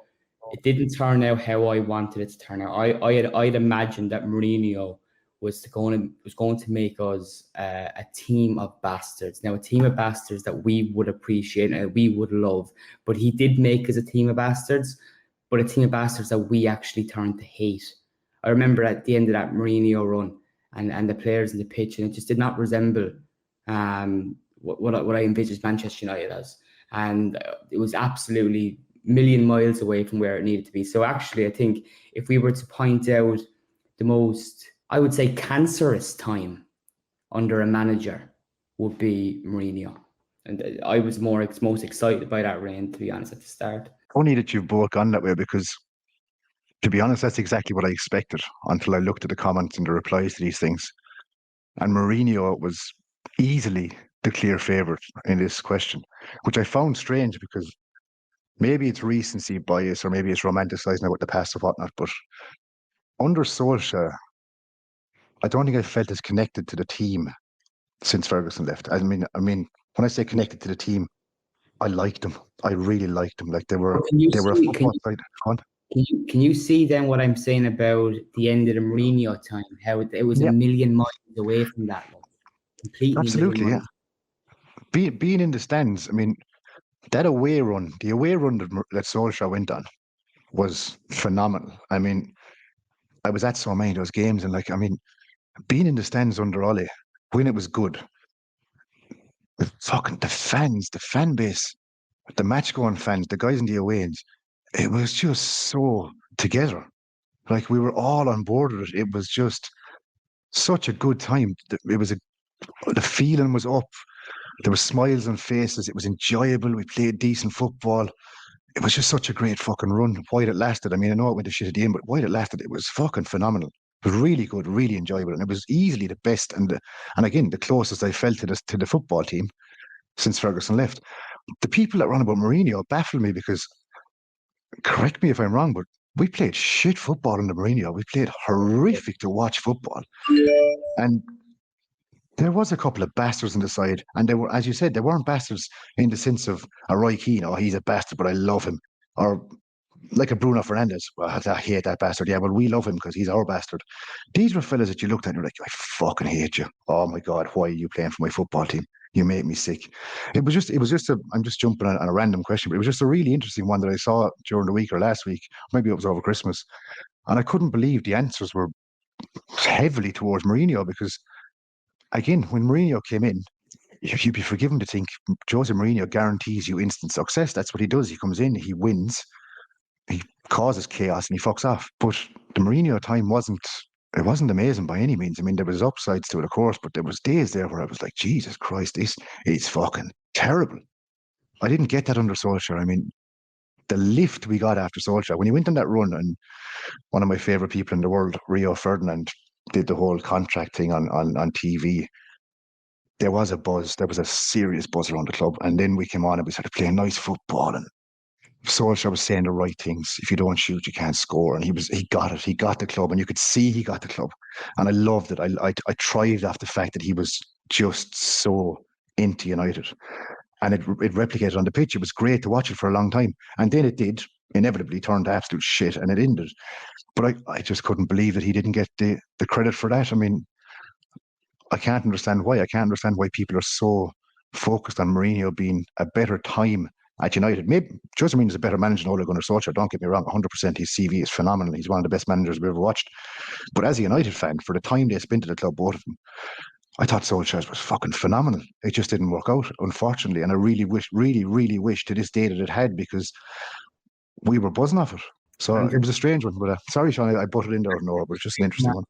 it didn't turn out how I wanted it to turn out. I'd imagined that Mourinho was going to make us a team of bastards. Now, a team of bastards that we would appreciate and we would love. But he did make us a team of bastards, but a team of bastards that we actually turned to hate. I remember at the end of that Mourinho run and the players in the pitch, and it just did not resemble what I envisaged Manchester United as. And it was absolutely a million miles away from where it needed to be. So actually, I think if we were to point out the most, I would say, cancerous time under a manager would be Mourinho. And I was most excited by that reign, to be honest, at the start. Funny that you've both gone that way because, to be honest, that's exactly what I expected until I looked at the comments and the replies to these things. And Mourinho was easily the clear favourite in this question, which I found strange because maybe it's recency bias or maybe it's romanticising about the past or whatnot, but under Solskjaer, I don't think I felt as connected to the team since Ferguson left. I mean, when I say connected to the team, I liked them. I really liked them. Like they were a football side. Can you see then what I'm saying about the end of the Mourinho time? How it was a million miles away from that, like, completely Absolutely, million yeah. miles. Being in the stands, I mean, that away run, the away run that Solskjaer went on was phenomenal. I mean, I was at so many of those games, and like, I mean, being in the stands under Ole when it was good, fucking the fans, the fan base, the match going fans, the guys in the away ends, it was just so together. Like we were all on board with it. It was just such a good time. The feeling was up. There were smiles on faces. It was enjoyable. We played decent football. It was just such a great fucking run. While it lasted, I mean, I know it went to shit at the end, but while it lasted, it was fucking phenomenal. It was really good, really enjoyable, and it was easily the best and again the closest I felt to the football team since Ferguson left. The people that run about Mourinho baffle me because, correct me if I'm wrong, but we played shit football under Mourinho. We played horrific to watch football, and there was a couple of bastards on the side, and they were, as you said, they weren't bastards in the sense of a Roy Keane, oh, he's a bastard, but I love him, or like a Bruno Fernandes. Well, I hate that bastard. Yeah, well, we love him because he's our bastard. These were fellas that you looked at and you're like, I fucking hate you. Oh my God, why are you playing for my football team? You make me sick. I'm just jumping on a random question, but it was just a really interesting one that I saw during the week or last week. Maybe it was over Christmas. And I couldn't believe the answers were heavily towards Mourinho because, again, when Mourinho came in, you'd be forgiven to think Jose Mourinho guarantees you instant success. That's what he does. He comes in, he wins, he causes chaos, and he fucks off. But the Mourinho time wasn't amazing by any means. I mean, there was upsides to it, of course, but there was days there where I was like, Jesus Christ, this is fucking terrible. I didn't get that under Solskjaer. I mean, the lift we got after Solskjaer, when he went on that run, and one of my favourite people in the world, Rio Ferdinand, did the whole contract thing on TV. There was a buzz. There was a serious buzz around the club. And then we came on and we started playing nice football. And Solskjaer was saying the right things. If you don't shoot, you can't score. And he got it. He got the club. And you could see he got the club. And I loved it. I thrived off the fact that he was just so into United. And it replicated on the pitch. It was great to watch it for a long time. And then it did inevitably turn to absolute shit. And it ended. But I just couldn't believe that he didn't get the credit for that. I mean, I can't understand why. I can't understand why people are so focused on Mourinho being a better time at United. Maybe Jose Mourinho is a better manager than Ole Gunnar Solskjaer. Don't get me wrong, 100%. His CV is phenomenal. He's one of the best managers we've ever watched. But as a United fan, for the time they spent at the club, both of them, I thought Solskjaer's was fucking phenomenal. It just didn't work out, unfortunately. And I really wish to this day that it had, because we were buzzing off it. So it was a strange one. But sorry, Sean, I butted in there, no, but it's just an interesting one.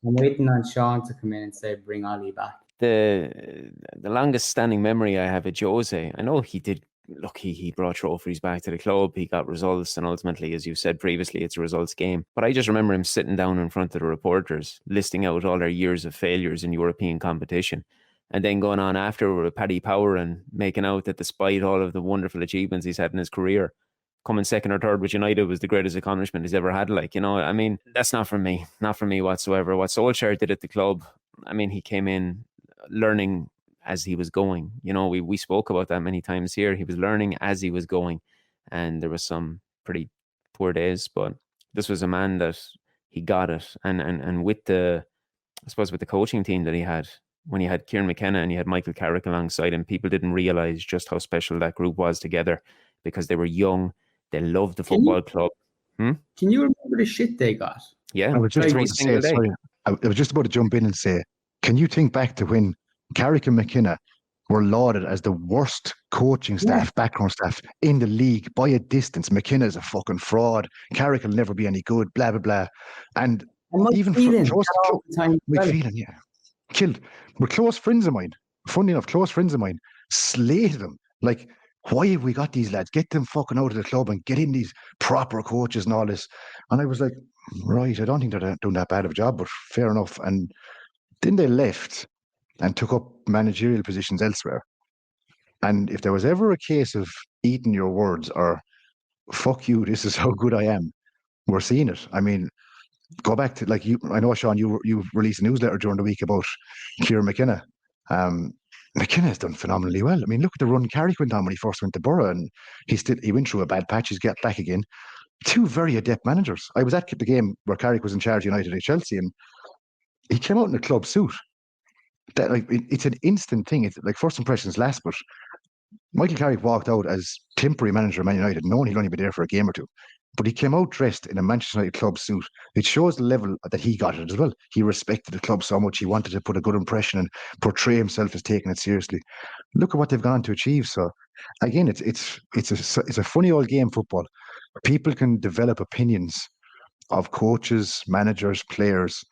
I'm waiting on Sean to come in and say, bring Ollie back. The longest standing memory I have of Jose, I know he did, look, he brought trophies back to the club, he got results, and ultimately, as you said previously, it's a results game. But I just remember him sitting down in front of the reporters, listing out all their years of failures in European competition, and then going on after with Paddy Power and making out that despite all of the wonderful achievements he's had in his career, coming second or third with United was the greatest accomplishment he's ever had. Like, you know, I mean, that's not for me whatsoever. What Solskjaer did at the club, I mean, he came in learning as he was going. You know, we spoke about that many times here. He was learning as he was going, and there was some pretty poor days, but this was a man that he got it. And with the, I suppose, with the coaching team that he had, when he had Kieran McKenna and he had Michael Carrick alongside him, people didn't realize just how special that group was together, because they were young. They loved the football club. Can you remember the shit they got? Yeah, I was just about to say, sorry, I was just about to jump in and say, can you think back to when Carrick and McKenna were lauded as the worst coaching staff, background staff in the league by a distance? McKenna is a fucking fraud. Carrick will never be any good, blah, blah, blah. And even McPhelan, yeah, killed. Were close friends of mine. Funny enough, close friends of mine slated them. Like, why have we got these lads? Get them fucking out of the club and get in these proper coaches and all this. And I was like, right, I don't think they're doing that bad of a job, but fair enough. And then they left and took up managerial positions elsewhere. And if there was ever a case of eating your words or fuck you, this is how good I am, we're seeing it. I mean, go back to, like, you, I know, Sean, you released a newsletter during the week about Kieran McKenna. McKenna has done phenomenally well. I mean, look at the run Carrick went on when he first went to Borough, and he went through a bad patch. He's got back again. two very adept managers. I was at the game where Carrick was in charge of United at Chelsea, and he came out in a club suit. That it's an instant thing. It's like first impressions last, but Michael Carrick walked out as temporary manager of Man United, knowing he'd only be there for a game or two. But he came out dressed in a Manchester United club suit. It shows the level that he got it as well. He respected the club so much. He wanted to put a good impression and portray himself as taking it seriously. Look at what they've gone to achieve. So, again, it's a funny old game, football. People can develop opinions of coaches, managers, players.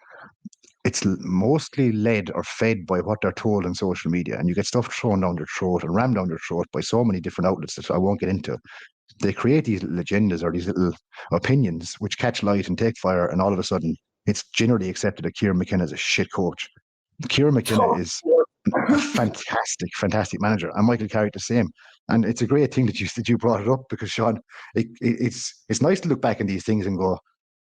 It's mostly led or fed by what they're told on social media, and you get stuff thrown down their throat and rammed down their throat by so many different outlets that I won't get into. They create these little agendas or these little opinions which catch light and take fire, and all of a sudden it's generally accepted that Kieran McKenna is a shit coach. Kieran McKenna is a fantastic manager, and Michael Carrick the same. And it's a great thing that you brought it up, because Sean, it's nice to look back on these things and go,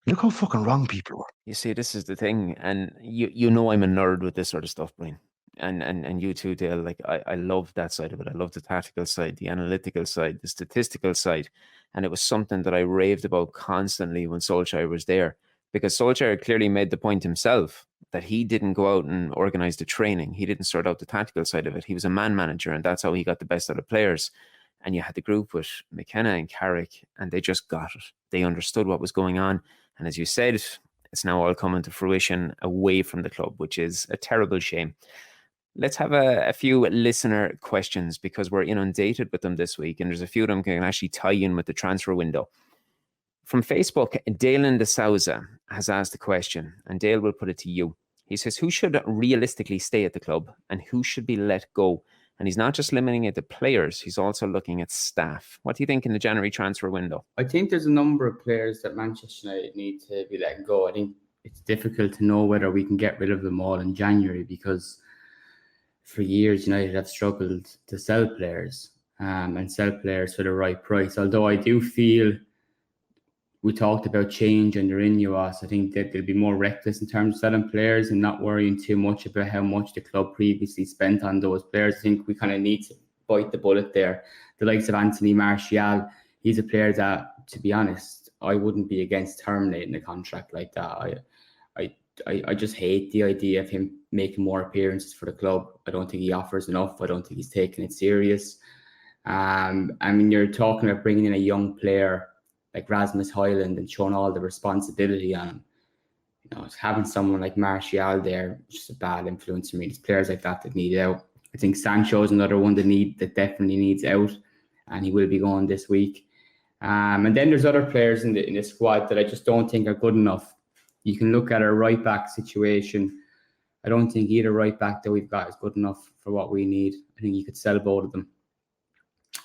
look how fucking wrong people were. You see, this is the thing, and you know I'm a nerd with this sort of stuff, Brian. And you too, Dale. Like I love that side of it. I love the tactical side, the analytical side, the statistical side. And it was something that I raved about constantly when Solskjaer was there, because Solskjaer clearly made the point himself that he didn't go out and organize the training. He didn't sort out the tactical side of it. He was a man manager, and that's how he got the best out of players. And you had the group with McKenna and Carrick, and they just got it. They understood what was going on. And as you said, it's now all coming to fruition away from the club, which is a terrible shame. Let's have a few listener questions, because we're inundated with them this week, and there's a few of them can actually tie in with the transfer window. From Facebook, Dalen de Souza has asked a question, and Dale will put it to you. He says, who should realistically stay at the club and who should be let go? And he's not just limiting it to players, he's also looking at staff. What do you think in the January transfer window? I think there's a number of players that Manchester United need to be letting go. I think it's difficult to know whether we can get rid of them all in January, because for years United have struggled to sell players and sell players for the right price. Although I do feel, we talked about change under Ineos, I think that they'll be more reckless in terms of selling players and not worrying too much about how much the club previously spent on those players. I think we kind of need to bite the bullet there. The likes of Anthony Martial, he's a player that, to be honest, I wouldn't be against terminating a contract like that. I just hate the idea of him making more appearances for the club. I don't think he offers enough. I don't think he's taking it serious. I mean, you're talking about bringing in a young player like Rasmus Højlund and showing all the responsibility on him. You know, having someone like Martial there is just a bad influence for me. There's players like that need out. I think Sancho's another one that definitely needs out, and he will be going this week. And then there's other players in the squad that I just don't think are good enough. You can look at our right back situation. I don't think either right back that we've got is good enough for what we need. I think you could sell both of them.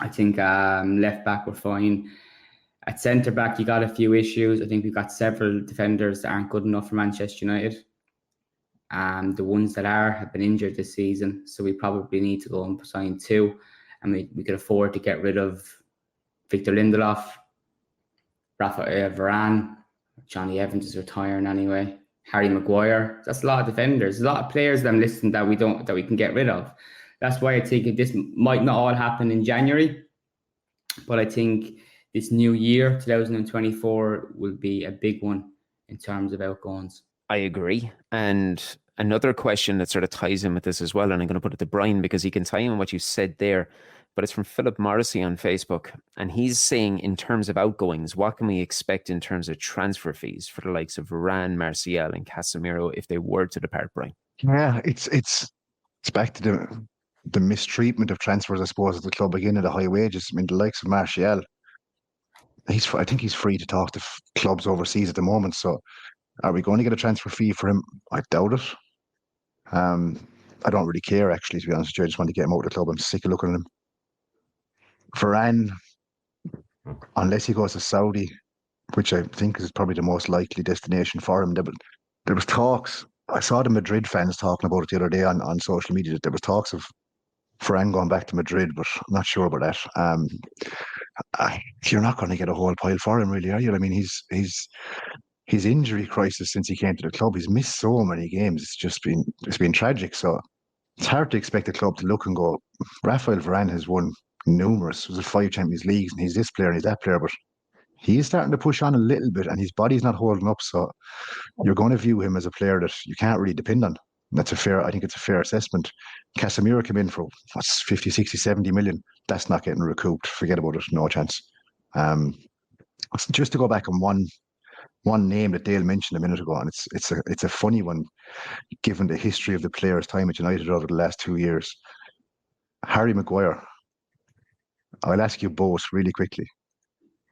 I think left back we're fine. At centre back, you got a few issues. I think we've got several defenders that aren't good enough for Manchester United. The ones that have been injured this season, so we probably need to go and sign two. And we could afford to get rid of Victor Lindelof, Rafael Varane, Johnny Evans is retiring anyway, Harry Maguire. That's a lot of defenders. There's a lot of players that I'm listing that we can get rid of. That's why I think this might not all happen in January, but I think this new year, 2024, will be a big one in terms of outgoings. I agree. And another question that sort of ties in with this as well, and I'm going to put it to Brian because he can tie in what you said there, but it's from Philip Morrissey on Facebook. And he's saying, in terms of outgoings, what can we expect in terms of transfer fees for the likes of Varane, Martial and Casemiro if they were to depart, Brian? Yeah, it's back to the mistreatment of transfers, I suppose, at the club again, at the high wages. I mean, the likes of Martial, I think he's free to talk to clubs overseas at the moment. So are we going to get a transfer fee for him? I doubt it. I don't really care, actually, to be honest with you. I just want to get him out of the club. I'm sick of looking at him. Varane, unless he goes to Saudi, which I think is probably the most likely destination for him, there was talks. I saw the Madrid fans talking about it the other day on social media, that there was talks of Varane going back to Madrid, but I'm not sure about that. You're not going to get a whole pile for him, really, are you? I mean, his injury crisis since he came to the club, he's missed so many games. It's been tragic. So it's hard to expect the club to look and go, Rafael Varane has won numerous, was it 5 Champions Leagues, and he's this player and he's that player, but He is starting to push on a little bit, and his body's not holding up. So you're going to view him as a player that you can't really depend on. I think it's a fair assessment. Casemiro came in for what's 50, 60, 70 million. That's not getting recouped. Forget about it. No chance. Just to go back on one name that Dale mentioned a minute ago, and it's a funny one given the history of the player's time at United over the last 2 years. Harry Maguire. I'll ask you both really quickly.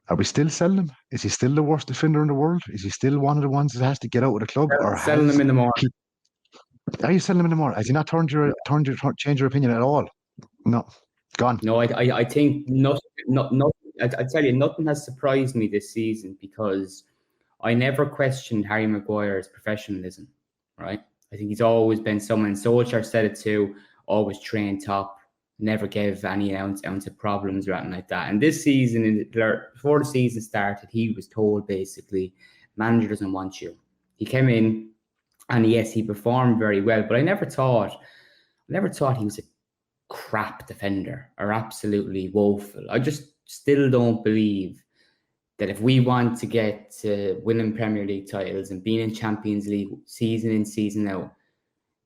Are we still selling him? Is he still the worst defender in the world? Is he still one of the ones that has to get out of the club? Or selling him in the morning. Are you selling him in the morning? Has he not changed your opinion at all? No, gone. No, I think not. I tell you, nothing has surprised me this season because I never questioned Harry Maguire's professionalism. Right? I think he's always been someone. Solskjaer said it too. Always trained top. Never gave any ounce of problems or anything like that. And this season, before the season started, he was told basically, manager doesn't want you. He came in, and yes, he performed very well. But I never thought he was a crap defender or absolutely woeful. I just still don't believe that if we want to get to winning Premier League titles and being in Champions League season in, season out,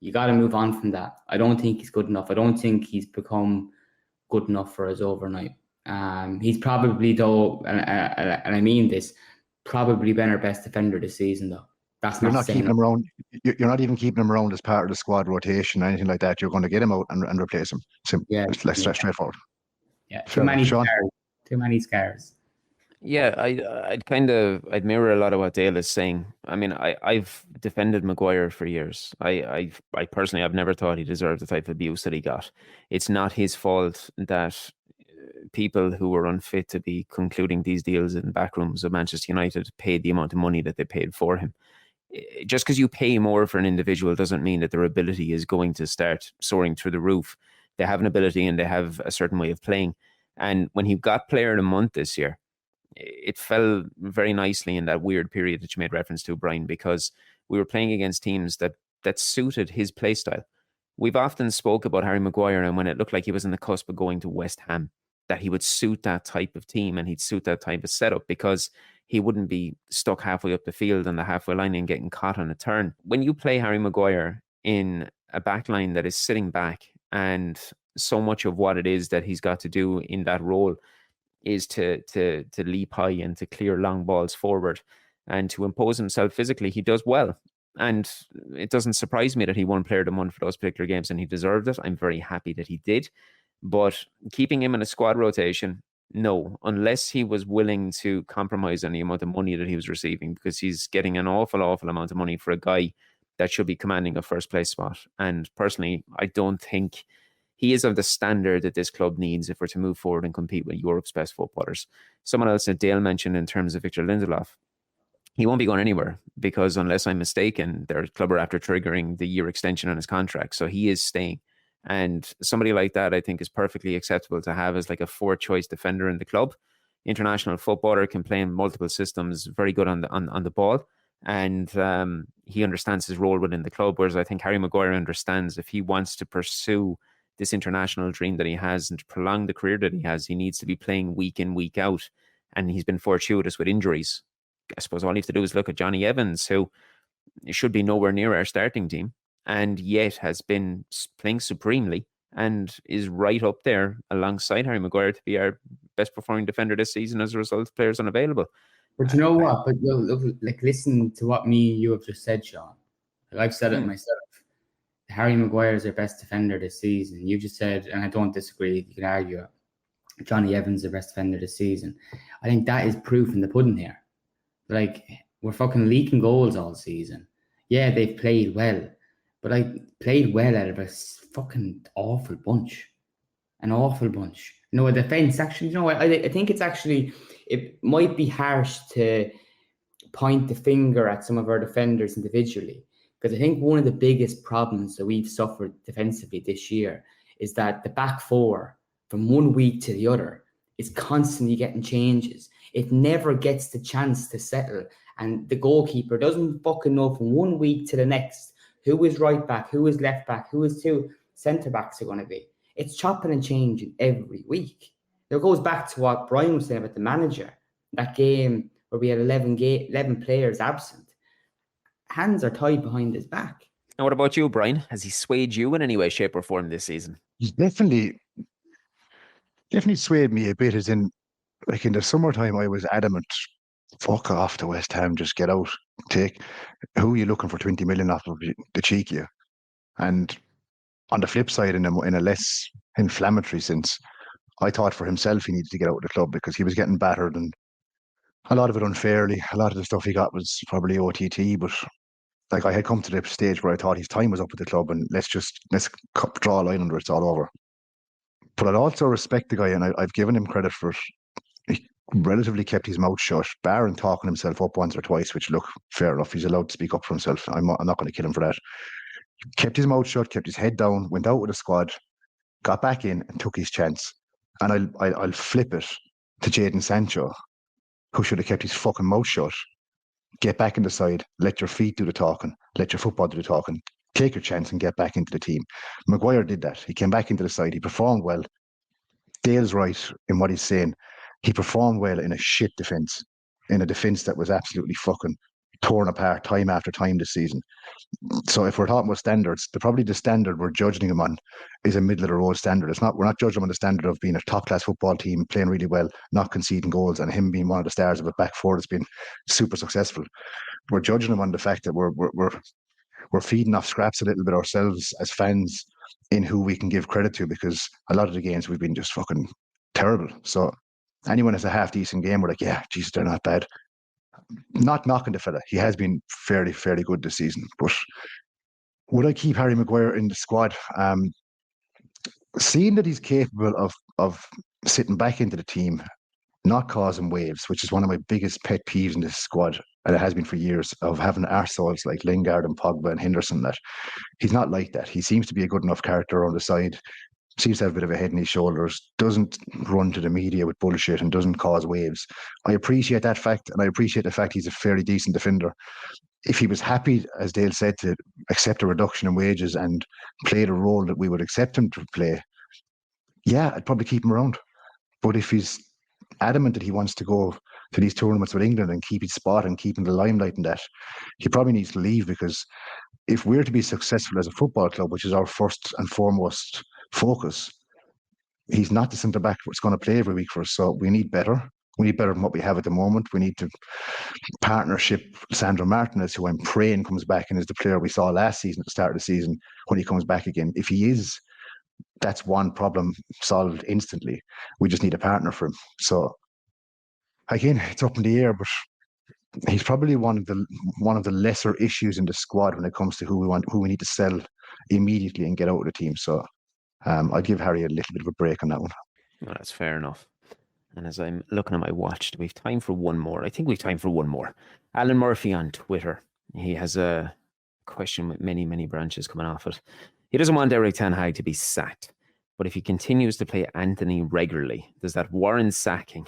you got to move on from that. I don't think he's good enough. I don't think he's become good enough for us overnight. He's probably, though, and I mean this, probably been our best defender this season, though. You're not keeping him around. You're not even keeping him around as part of the squad rotation or anything like that. You're going to get him out and replace him. Straightforward. Yeah, too many scars. Yeah, I'd mirror a lot of what Dale is saying. I mean, I've defended Maguire for years. I personally, I've never thought he deserved the type of abuse that he got. It's not his fault that people who were unfit to be concluding these deals in backrooms of Manchester United paid the amount of money that they paid for him. Just because you pay more for an individual doesn't mean that their ability is going to start soaring through the roof. They have an ability and they have a certain way of playing. And when he got Player of the Month this year, it fell very nicely in that weird period that you made reference to, Brian, because we were playing against teams that suited his play style. We've often spoke about Harry Maguire, and when it looked like he was on the cusp of going to West Ham, that he would suit that type of team and he'd suit that type of setup because he wouldn't be stuck halfway up the field on the halfway line and getting caught on a turn. When you play Harry Maguire in a back line that is sitting back, and so much of what it is that he's got to do in that role is to leap high and to clear long balls forward and to impose himself physically, he does well. And it doesn't surprise me that he won Player of the Month for those particular games, and he deserved it. I'm very happy that he did. But keeping him in a squad rotation, no, unless he was willing to compromise on the amount of money that he was receiving, because he's getting an awful amount of money for a guy that should be commanding a first place spot. And personally, I don't think he is of the standard that this club needs if we're to move forward and compete with Europe's best footballers. Someone else that Dale mentioned in terms of Victor Lindelof, he won't be going anywhere because unless I'm mistaken, their club are after triggering the year extension on his contract. So he is staying. And somebody like that, I think, is perfectly acceptable to have as like a fourth choice defender in the club. International footballer, can play in multiple systems, very good on the ball. And he understands his role within the club. Whereas I think Harry Maguire understands if he wants to pursue this international dream that he has and to prolong the career that he has, he needs to be playing week in, week out. And he's been fortuitous with injuries. I suppose all you have to do is look at Johnny Evans, who should be nowhere near our starting team, and yet has been playing supremely and is right up there alongside Harry Maguire to be our best performing defender this season as a result of players unavailable. But you know what? But look, like, listen to what me and you have just said, Sean. Like, I've said it myself. Harry Maguire is our best defender this season. You just said, and I don't disagree, you can argue it, Johnny Evans is the best defender this season. I think that is proof in the pudding here. Like, we're fucking leaking goals all season. Yeah, they've played well, but I played well out of a fucking awful bunch. An awful bunch. No, a defence, actually, you know, I think it's actually, it might be harsh to point the finger at some of our defenders individually, because I think one of the biggest problems that we've suffered defensively this year is that the back four, from one week to the other, is constantly getting changes. It never gets the chance to settle. And the goalkeeper doesn't fucking know from one week to the next who is right back, who is left back, who is two centre backs are going to be. It's chopping and changing every week. It goes back to what Brian was saying about the manager. That game where we had 11 players absent, hands are tied behind his back. And what about you, Brian? Has he swayed you in any way, shape, or form this season? He's definitely swayed me a bit. As in, like in the summertime, I was adamant, fuck off to West Ham, just get out. Who are you looking for 20 million off of the cheek you? And on the flip side, in a less inflammatory sense, I thought for himself he needed to get out of the club because he was getting battered, and a lot of it unfairly. A lot of the stuff he got was probably OTT, but like I had come to the stage where I thought his time was up at the club, and let's draw a line under it, it's all over. But I'd also respect the guy, and I've given him credit for it. He relatively kept his mouth shut, barring talking himself up once or twice, which, look, fair enough. He's allowed to speak up for himself. I'm not going to kill him for that. Kept his mouth shut, kept his head down, went out with the squad, got back in and took his chance. And I'll flip it to Jadon Sancho, who should have kept his fucking mouth shut. Get back in the side, let your feet do the talking, let your football do the talking, take your chance and get back into the team. Maguire did that. He came back into the side, he performed well. Dale's right in what he's saying. He performed well in a shit defence, in a defence that was absolutely fucking torn apart time after time this season. So if we're talking about standards, probably the standard we're judging him on is a middle of the road standard. We're not judging him on the standard of being a top class football team, playing really well, not conceding goals, and him being one of the stars of a back four that's been super successful. We're judging him on the fact that we're feeding off scraps a little bit ourselves as fans in who we can give credit to, because a lot of the games we've been just fucking terrible. So anyone has a half decent game, we're like, yeah, Jesus, they're not bad. Not knocking the fella. He has been fairly good this season. But would I keep Harry Maguire in the squad? Seeing that he's capable of sitting back into the team, not causing waves, which is one of my biggest pet peeves in this squad, and it has been for years, of having arseholes like Lingard and Pogba and Henderson. That he's not like that. He seems to be a good enough character on the side, seems to have a bit of a head on his shoulders, doesn't run to the media with bullshit and doesn't cause waves. I appreciate that fact, and I appreciate the fact he's a fairly decent defender. If he was happy, as Dale said, to accept a reduction in wages and play the role that we would accept him to play, yeah, I'd probably keep him around. But if he's adamant that he wants to go to these tournaments with England and keep his spot and keep in the limelight and that, he probably needs to leave, because if we're to be successful as a football club, which is our first and foremost focus, he's not the centre back that's going to play every week for us. So we need better. We need better than what we have at the moment. We need to partnership Sandro Martinez, who I'm praying comes back and is the player we saw last season at the start of the season when he comes back again. If he is, that's one problem solved instantly. We just need a partner for him. So again, it's up in the air, but he's probably one of the lesser issues in the squad when it comes to who we need to sell immediately and get out of the team. So I'd give Harry a little bit of a break on that one. Well, that's fair enough. And as I'm looking at my watch, do we have time for one more? I think we've time for one more. Alan Murphy on Twitter. He has a question with many, many branches coming off it. He doesn't want Eric Ten Hag to be sacked, but if he continues to play Anthony regularly, does that warrant sacking?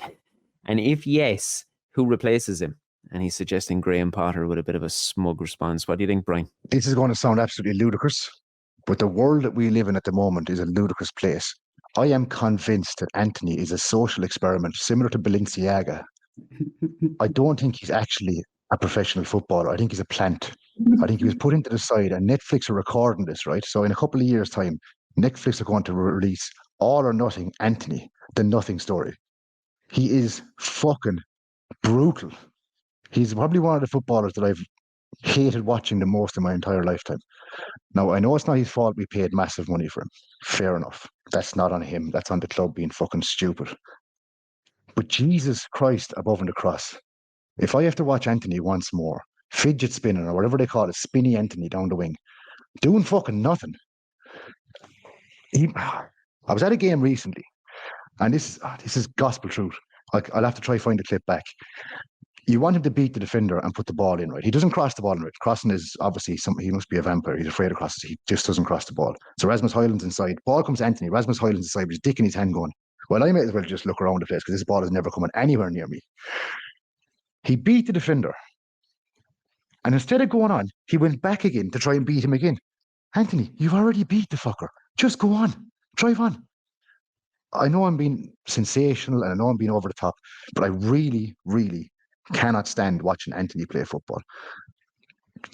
And if yes, who replaces him? And he's suggesting Graham Potter with a bit of a smug response. What do you think, Brian? This is going to sound absolutely ludicrous, but the world that we live in at the moment is a ludicrous place. I am convinced that Anthony is a social experiment similar to Balenciaga. I don't think he's actually a professional footballer. I think he's a plant. I think he was put into the side, and Netflix are recording this, right? So in a couple of years' time, Netflix are going to release All or Nothing Anthony, the Nothing Story. He is fucking brutal. He's probably one of the footballers that I've hated watching the most in my entire lifetime. Now, I know it's not his fault we paid massive money for him. Fair enough. That's not on him. That's on the club being fucking stupid. But Jesus Christ above and across. If I have to watch Anthony once more, fidget spinning or whatever they call it, spinny Anthony down the wing, doing fucking nothing. I was at a game recently, and this is gospel truth. I'll have to try find the clip back. You want him to beat the defender and put the ball in, right? He doesn't cross the ball in, right? Crossing is obviously he must be a vampire. He's afraid of crosses. He just doesn't cross the ball. So Rasmus Højlund's inside. Ball comes to Anthony. Rasmus Højlund's inside with his dick in his hand going, well, I may as well just look around the place because this ball is never coming anywhere near me. He beat the defender. And instead of going on, he went back again to try and beat him again. Anthony, you've already beat the fucker. Just go on. Drive on. I know I'm being sensational and I know I'm being over the top, but I really, really cannot stand watching Anthony play football.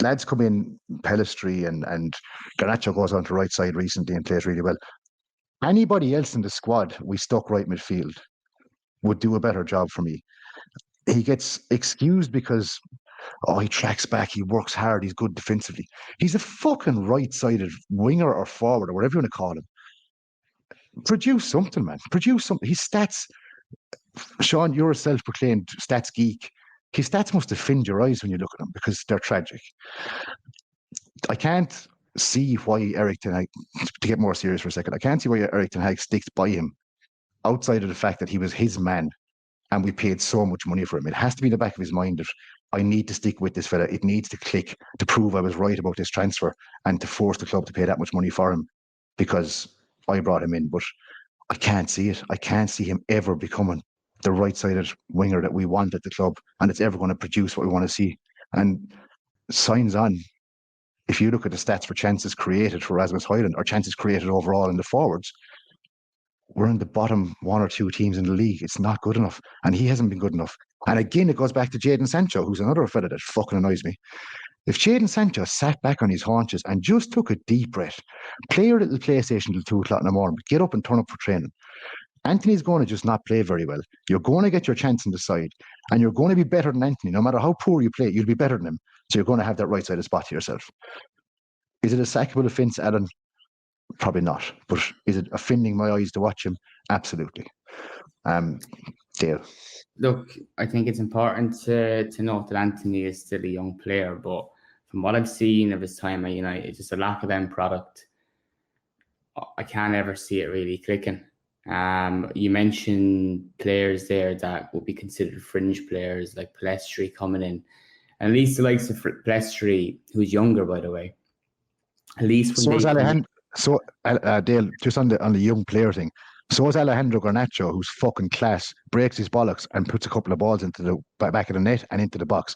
Lads come in, Pellistri and Garnacho goes on to right side recently and plays really well. Anybody else in the squad we stuck right midfield would do a better job for me. He gets excused because, he tracks back, he works hard, he's good defensively. He's a fucking right-sided winger or forward or whatever you want to call him. Produce something, man. Produce something. His stats, Sean, you're a self-proclaimed stats geek. His stats must offend your eyes when you look at them because they're tragic. I can't see why Eric Ten Hag, to get more serious for a second, I can't see why Eric Ten Hag sticks by him outside of the fact that he was his man and we paid so much money for him. It has to be in the back of his mind that I need to stick with this fella. It needs to click to prove I was right about this transfer and to force the club to pay that much money for him because I brought him in. But I can't see it. I can't see him ever becoming the right-sided winger that we want at the club and it's ever going to produce what we want to see. And signs on. If you look at the stats for chances created for Rasmus Højlund or chances created overall in the forwards, we're in the bottom 1 or 2 teams in the league. It's not good enough. And he hasn't been good enough. And again, it goes back to Jadon Sancho, who's another fella that fucking annoys me. If Jadon Sancho sat back on his haunches and just took a deep breath, play your little PlayStation till 2 o'clock in the morning, but get up and turn up for training. Anthony's going to just not play very well. You're going to get your chance in the side and you're going to be better than Anthony. No matter how poor you play, you'll be better than him. So you're going to have that right-sided spot to yourself. Is it a sackable offence, Alan? Probably not. But is it offending my eyes to watch him? Absolutely. Dale. Look, I think it's important to note that Anthony is still a young player, but from what I've seen of his time at United, it's just a lack of end product. I can't ever see it really clicking. You mentioned players there that would be considered fringe players like Pellistri coming in. And at least the likes of Pellistri, who's younger, by the way. At least when so is Alejandro. So Dale, just on the young player thing. So is Alejandro Garnacho, who's fucking class, breaks his bollocks and puts a couple of balls into the back of the net and into the box.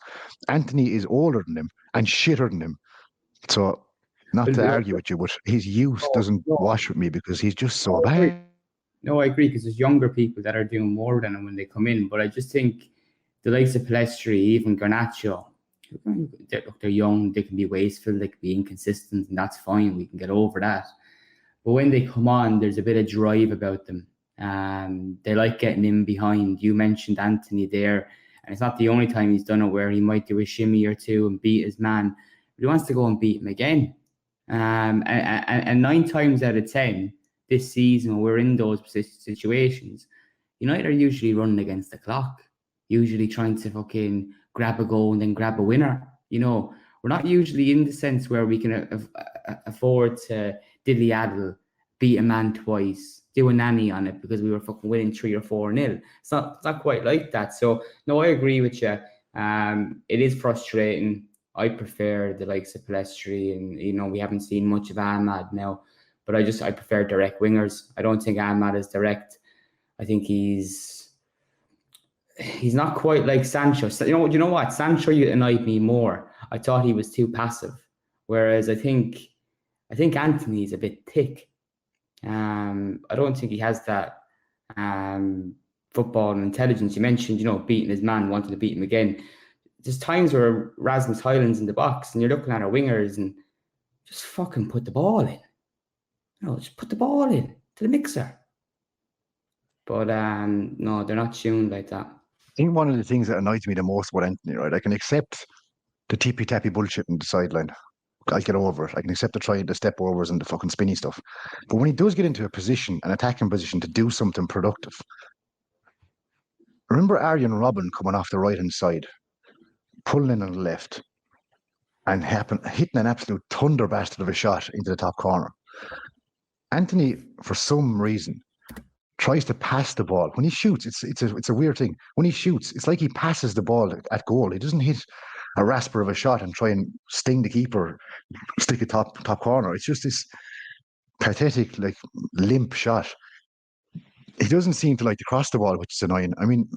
Anthony is older than him and shitter than him. So, not to argue with you, but his youth doesn't wash with me because he's just so bad. No, I agree, because there's younger people that are doing more than him when they come in. But I just think the likes of Pellistri, even Garnacho, they're young, they can be wasteful, they can be inconsistent, and that's fine. We can get over that. But when they come on, there's a bit of drive about them. They like getting in behind. You mentioned Anthony there, and it's not the only time he's done it where he might do a shimmy or two and beat his man. But he wants to go and beat him again. And 9 times out of 10 this season, when we're in those situations, United are usually running against the clock, usually trying to fucking grab a goal and then grab a winner. We're not usually in the sense where we can afford to dilly-addle, beat a man twice, do a nanny on it because we were fucking winning 3 or 4-0. It's not quite like that. So, no, I agree with you. It is frustrating. I prefer the likes of Pellistri, and we haven't seen much of Ahmad now, but I prefer direct wingers. I don't think Ahmad is direct. I think he's not quite like Sancho. You know what? Sancho annoyed me more. I thought he was too passive, whereas I think Anthony's a bit thick. I don't think he has that football intelligence. You mentioned, beating his man, wanting to beat him again. There's times where Rasmus Højlund's in the box and you're looking at our wingers and just fucking put the ball in. Just put the ball in to the mixer. But no, they're not tuned like that. I think one of the things that annoys me the most about Anthony, right? I can accept the tippy-tappy bullshit in the sideline. I'll get over it. I can accept the step overs and the fucking spinny stuff. But when he does get into an attacking position to do something productive, remember Arjen Robben coming off the right-hand side, pulling in on the left, and hitting an absolute thunder bastard of a shot into the top corner. Anthony, for some reason, tries to pass the ball. When he shoots, it's a weird thing. When he shoots, it's like he passes the ball at goal. He doesn't hit a rasper of a shot and try and sting the keeper, stick it top corner. It's just this pathetic, like, limp shot. He doesn't seem to like to cross the ball, which is annoying. I mean,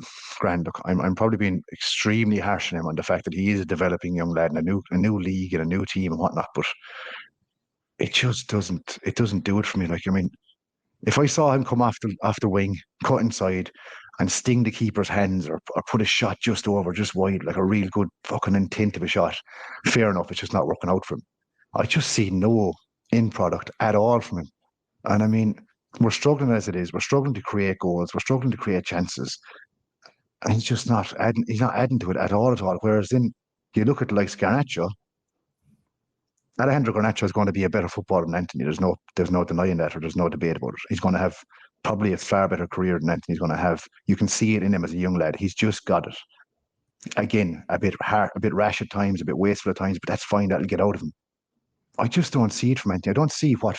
grand, look, I'm probably being extremely harsh on him on the fact that he is a developing young lad in a new league and a new team and whatnot, but it just doesn't do it for me. Like, I mean, If I saw him come off the wing, cut inside, and sting the keeper's hands or put a shot just over, just wide, like a real good fucking intent of a shot, fair enough, it's just not working out for him. I just see no end product at all from him. And I mean, we're struggling as it is. We're struggling to create goals. We're struggling to create chances. And he's just not adding. He's not adding to it at all. Whereas then you look at like Garnacho. Alejandro Garnacho is going to be a better footballer than Anthony. There's no denying that, or there's no debate about it. He's going to have probably a far better career than Anthony's going to have. You can see it in him as a young lad. He's just got it. Again, a bit hard, a bit rash at times, a bit wasteful at times, but that's fine. That'll get out of him. I just don't see it from Anthony. I don't see what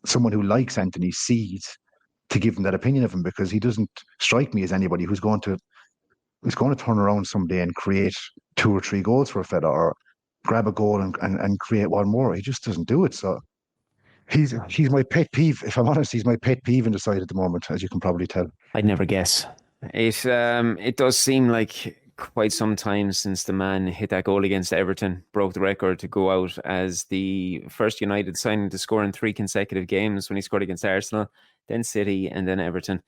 someone who likes Anthony sees to give him that opinion of him, because he doesn't strike me as anybody who's going to turn around someday and create 2 or 3 goals for a fella, or grab a goal and create one more. He just doesn't do it. So he's my pet peeve. If I'm honest, he's my pet peeve in the side at the moment, as you can probably tell. I'd never guess. It does seem like quite some time since the man hit that goal against Everton, broke the record to go out as the first United signing to score in 3 consecutive games, when he scored against Arsenal, then City, and then Everton.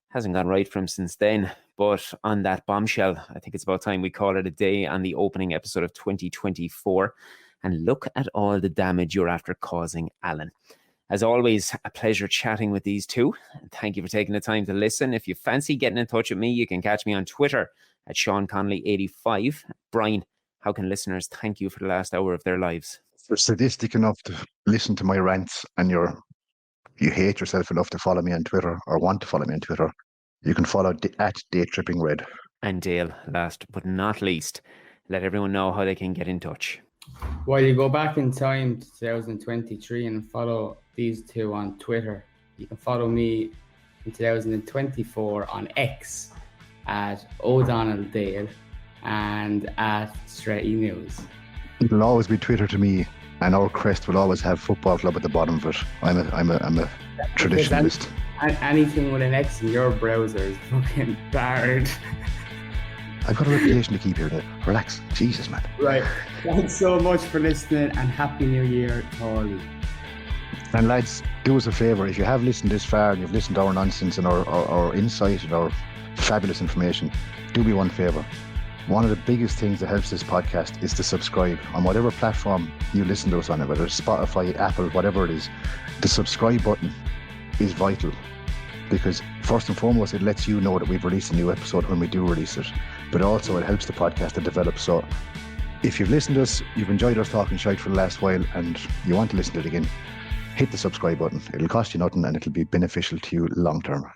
Hasn't gone right for him since then. But on that bombshell, I think it's about time we call it a day on the opening episode of 2024. And look at all the damage you're after causing, Alan. As always, a pleasure chatting with these two. Thank you for taking the time to listen. If you fancy getting in touch with me, you can catch me on Twitter at SeanConnolly85. Brian, how can listeners thank you for the last hour of their lives? If you're sadistic enough to listen to my rants and you hate yourself enough to follow me on Twitter, or want to follow me on Twitter, you can follow at DayTrippingRed. And Dale, last but not least, let everyone know how they can get in touch. While you go back in time to 2023 and follow these two on Twitter, you can follow me in 2024 on X at O'Donnell Dale and at Stretty News. It'll always be Twitter to me, and our crest will always have Football Club at the bottom of it. I'm a traditionalist. Anything with an X in your browser is fucking barred. I've got a reputation to keep here, Dave. Relax. Jesus, man. Right. Thanks so much for listening, and Happy New Year to all you. And lads, do us a favour. If you have listened this far and you've listened to our nonsense and our insight and our fabulous information, do me one favour. One of the biggest things that helps this podcast is to subscribe on whatever platform you listen to us on, whether it's Spotify, Apple, whatever it is. The subscribe button is vital, because first and foremost, it lets you know that we've released a new episode when we do release it, but also it helps the podcast to develop. So if you've listened to us, you've enjoyed us talking shite for the last while, and you want to listen to it again, hit the subscribe button. It'll cost you nothing, and it'll be beneficial to you long term.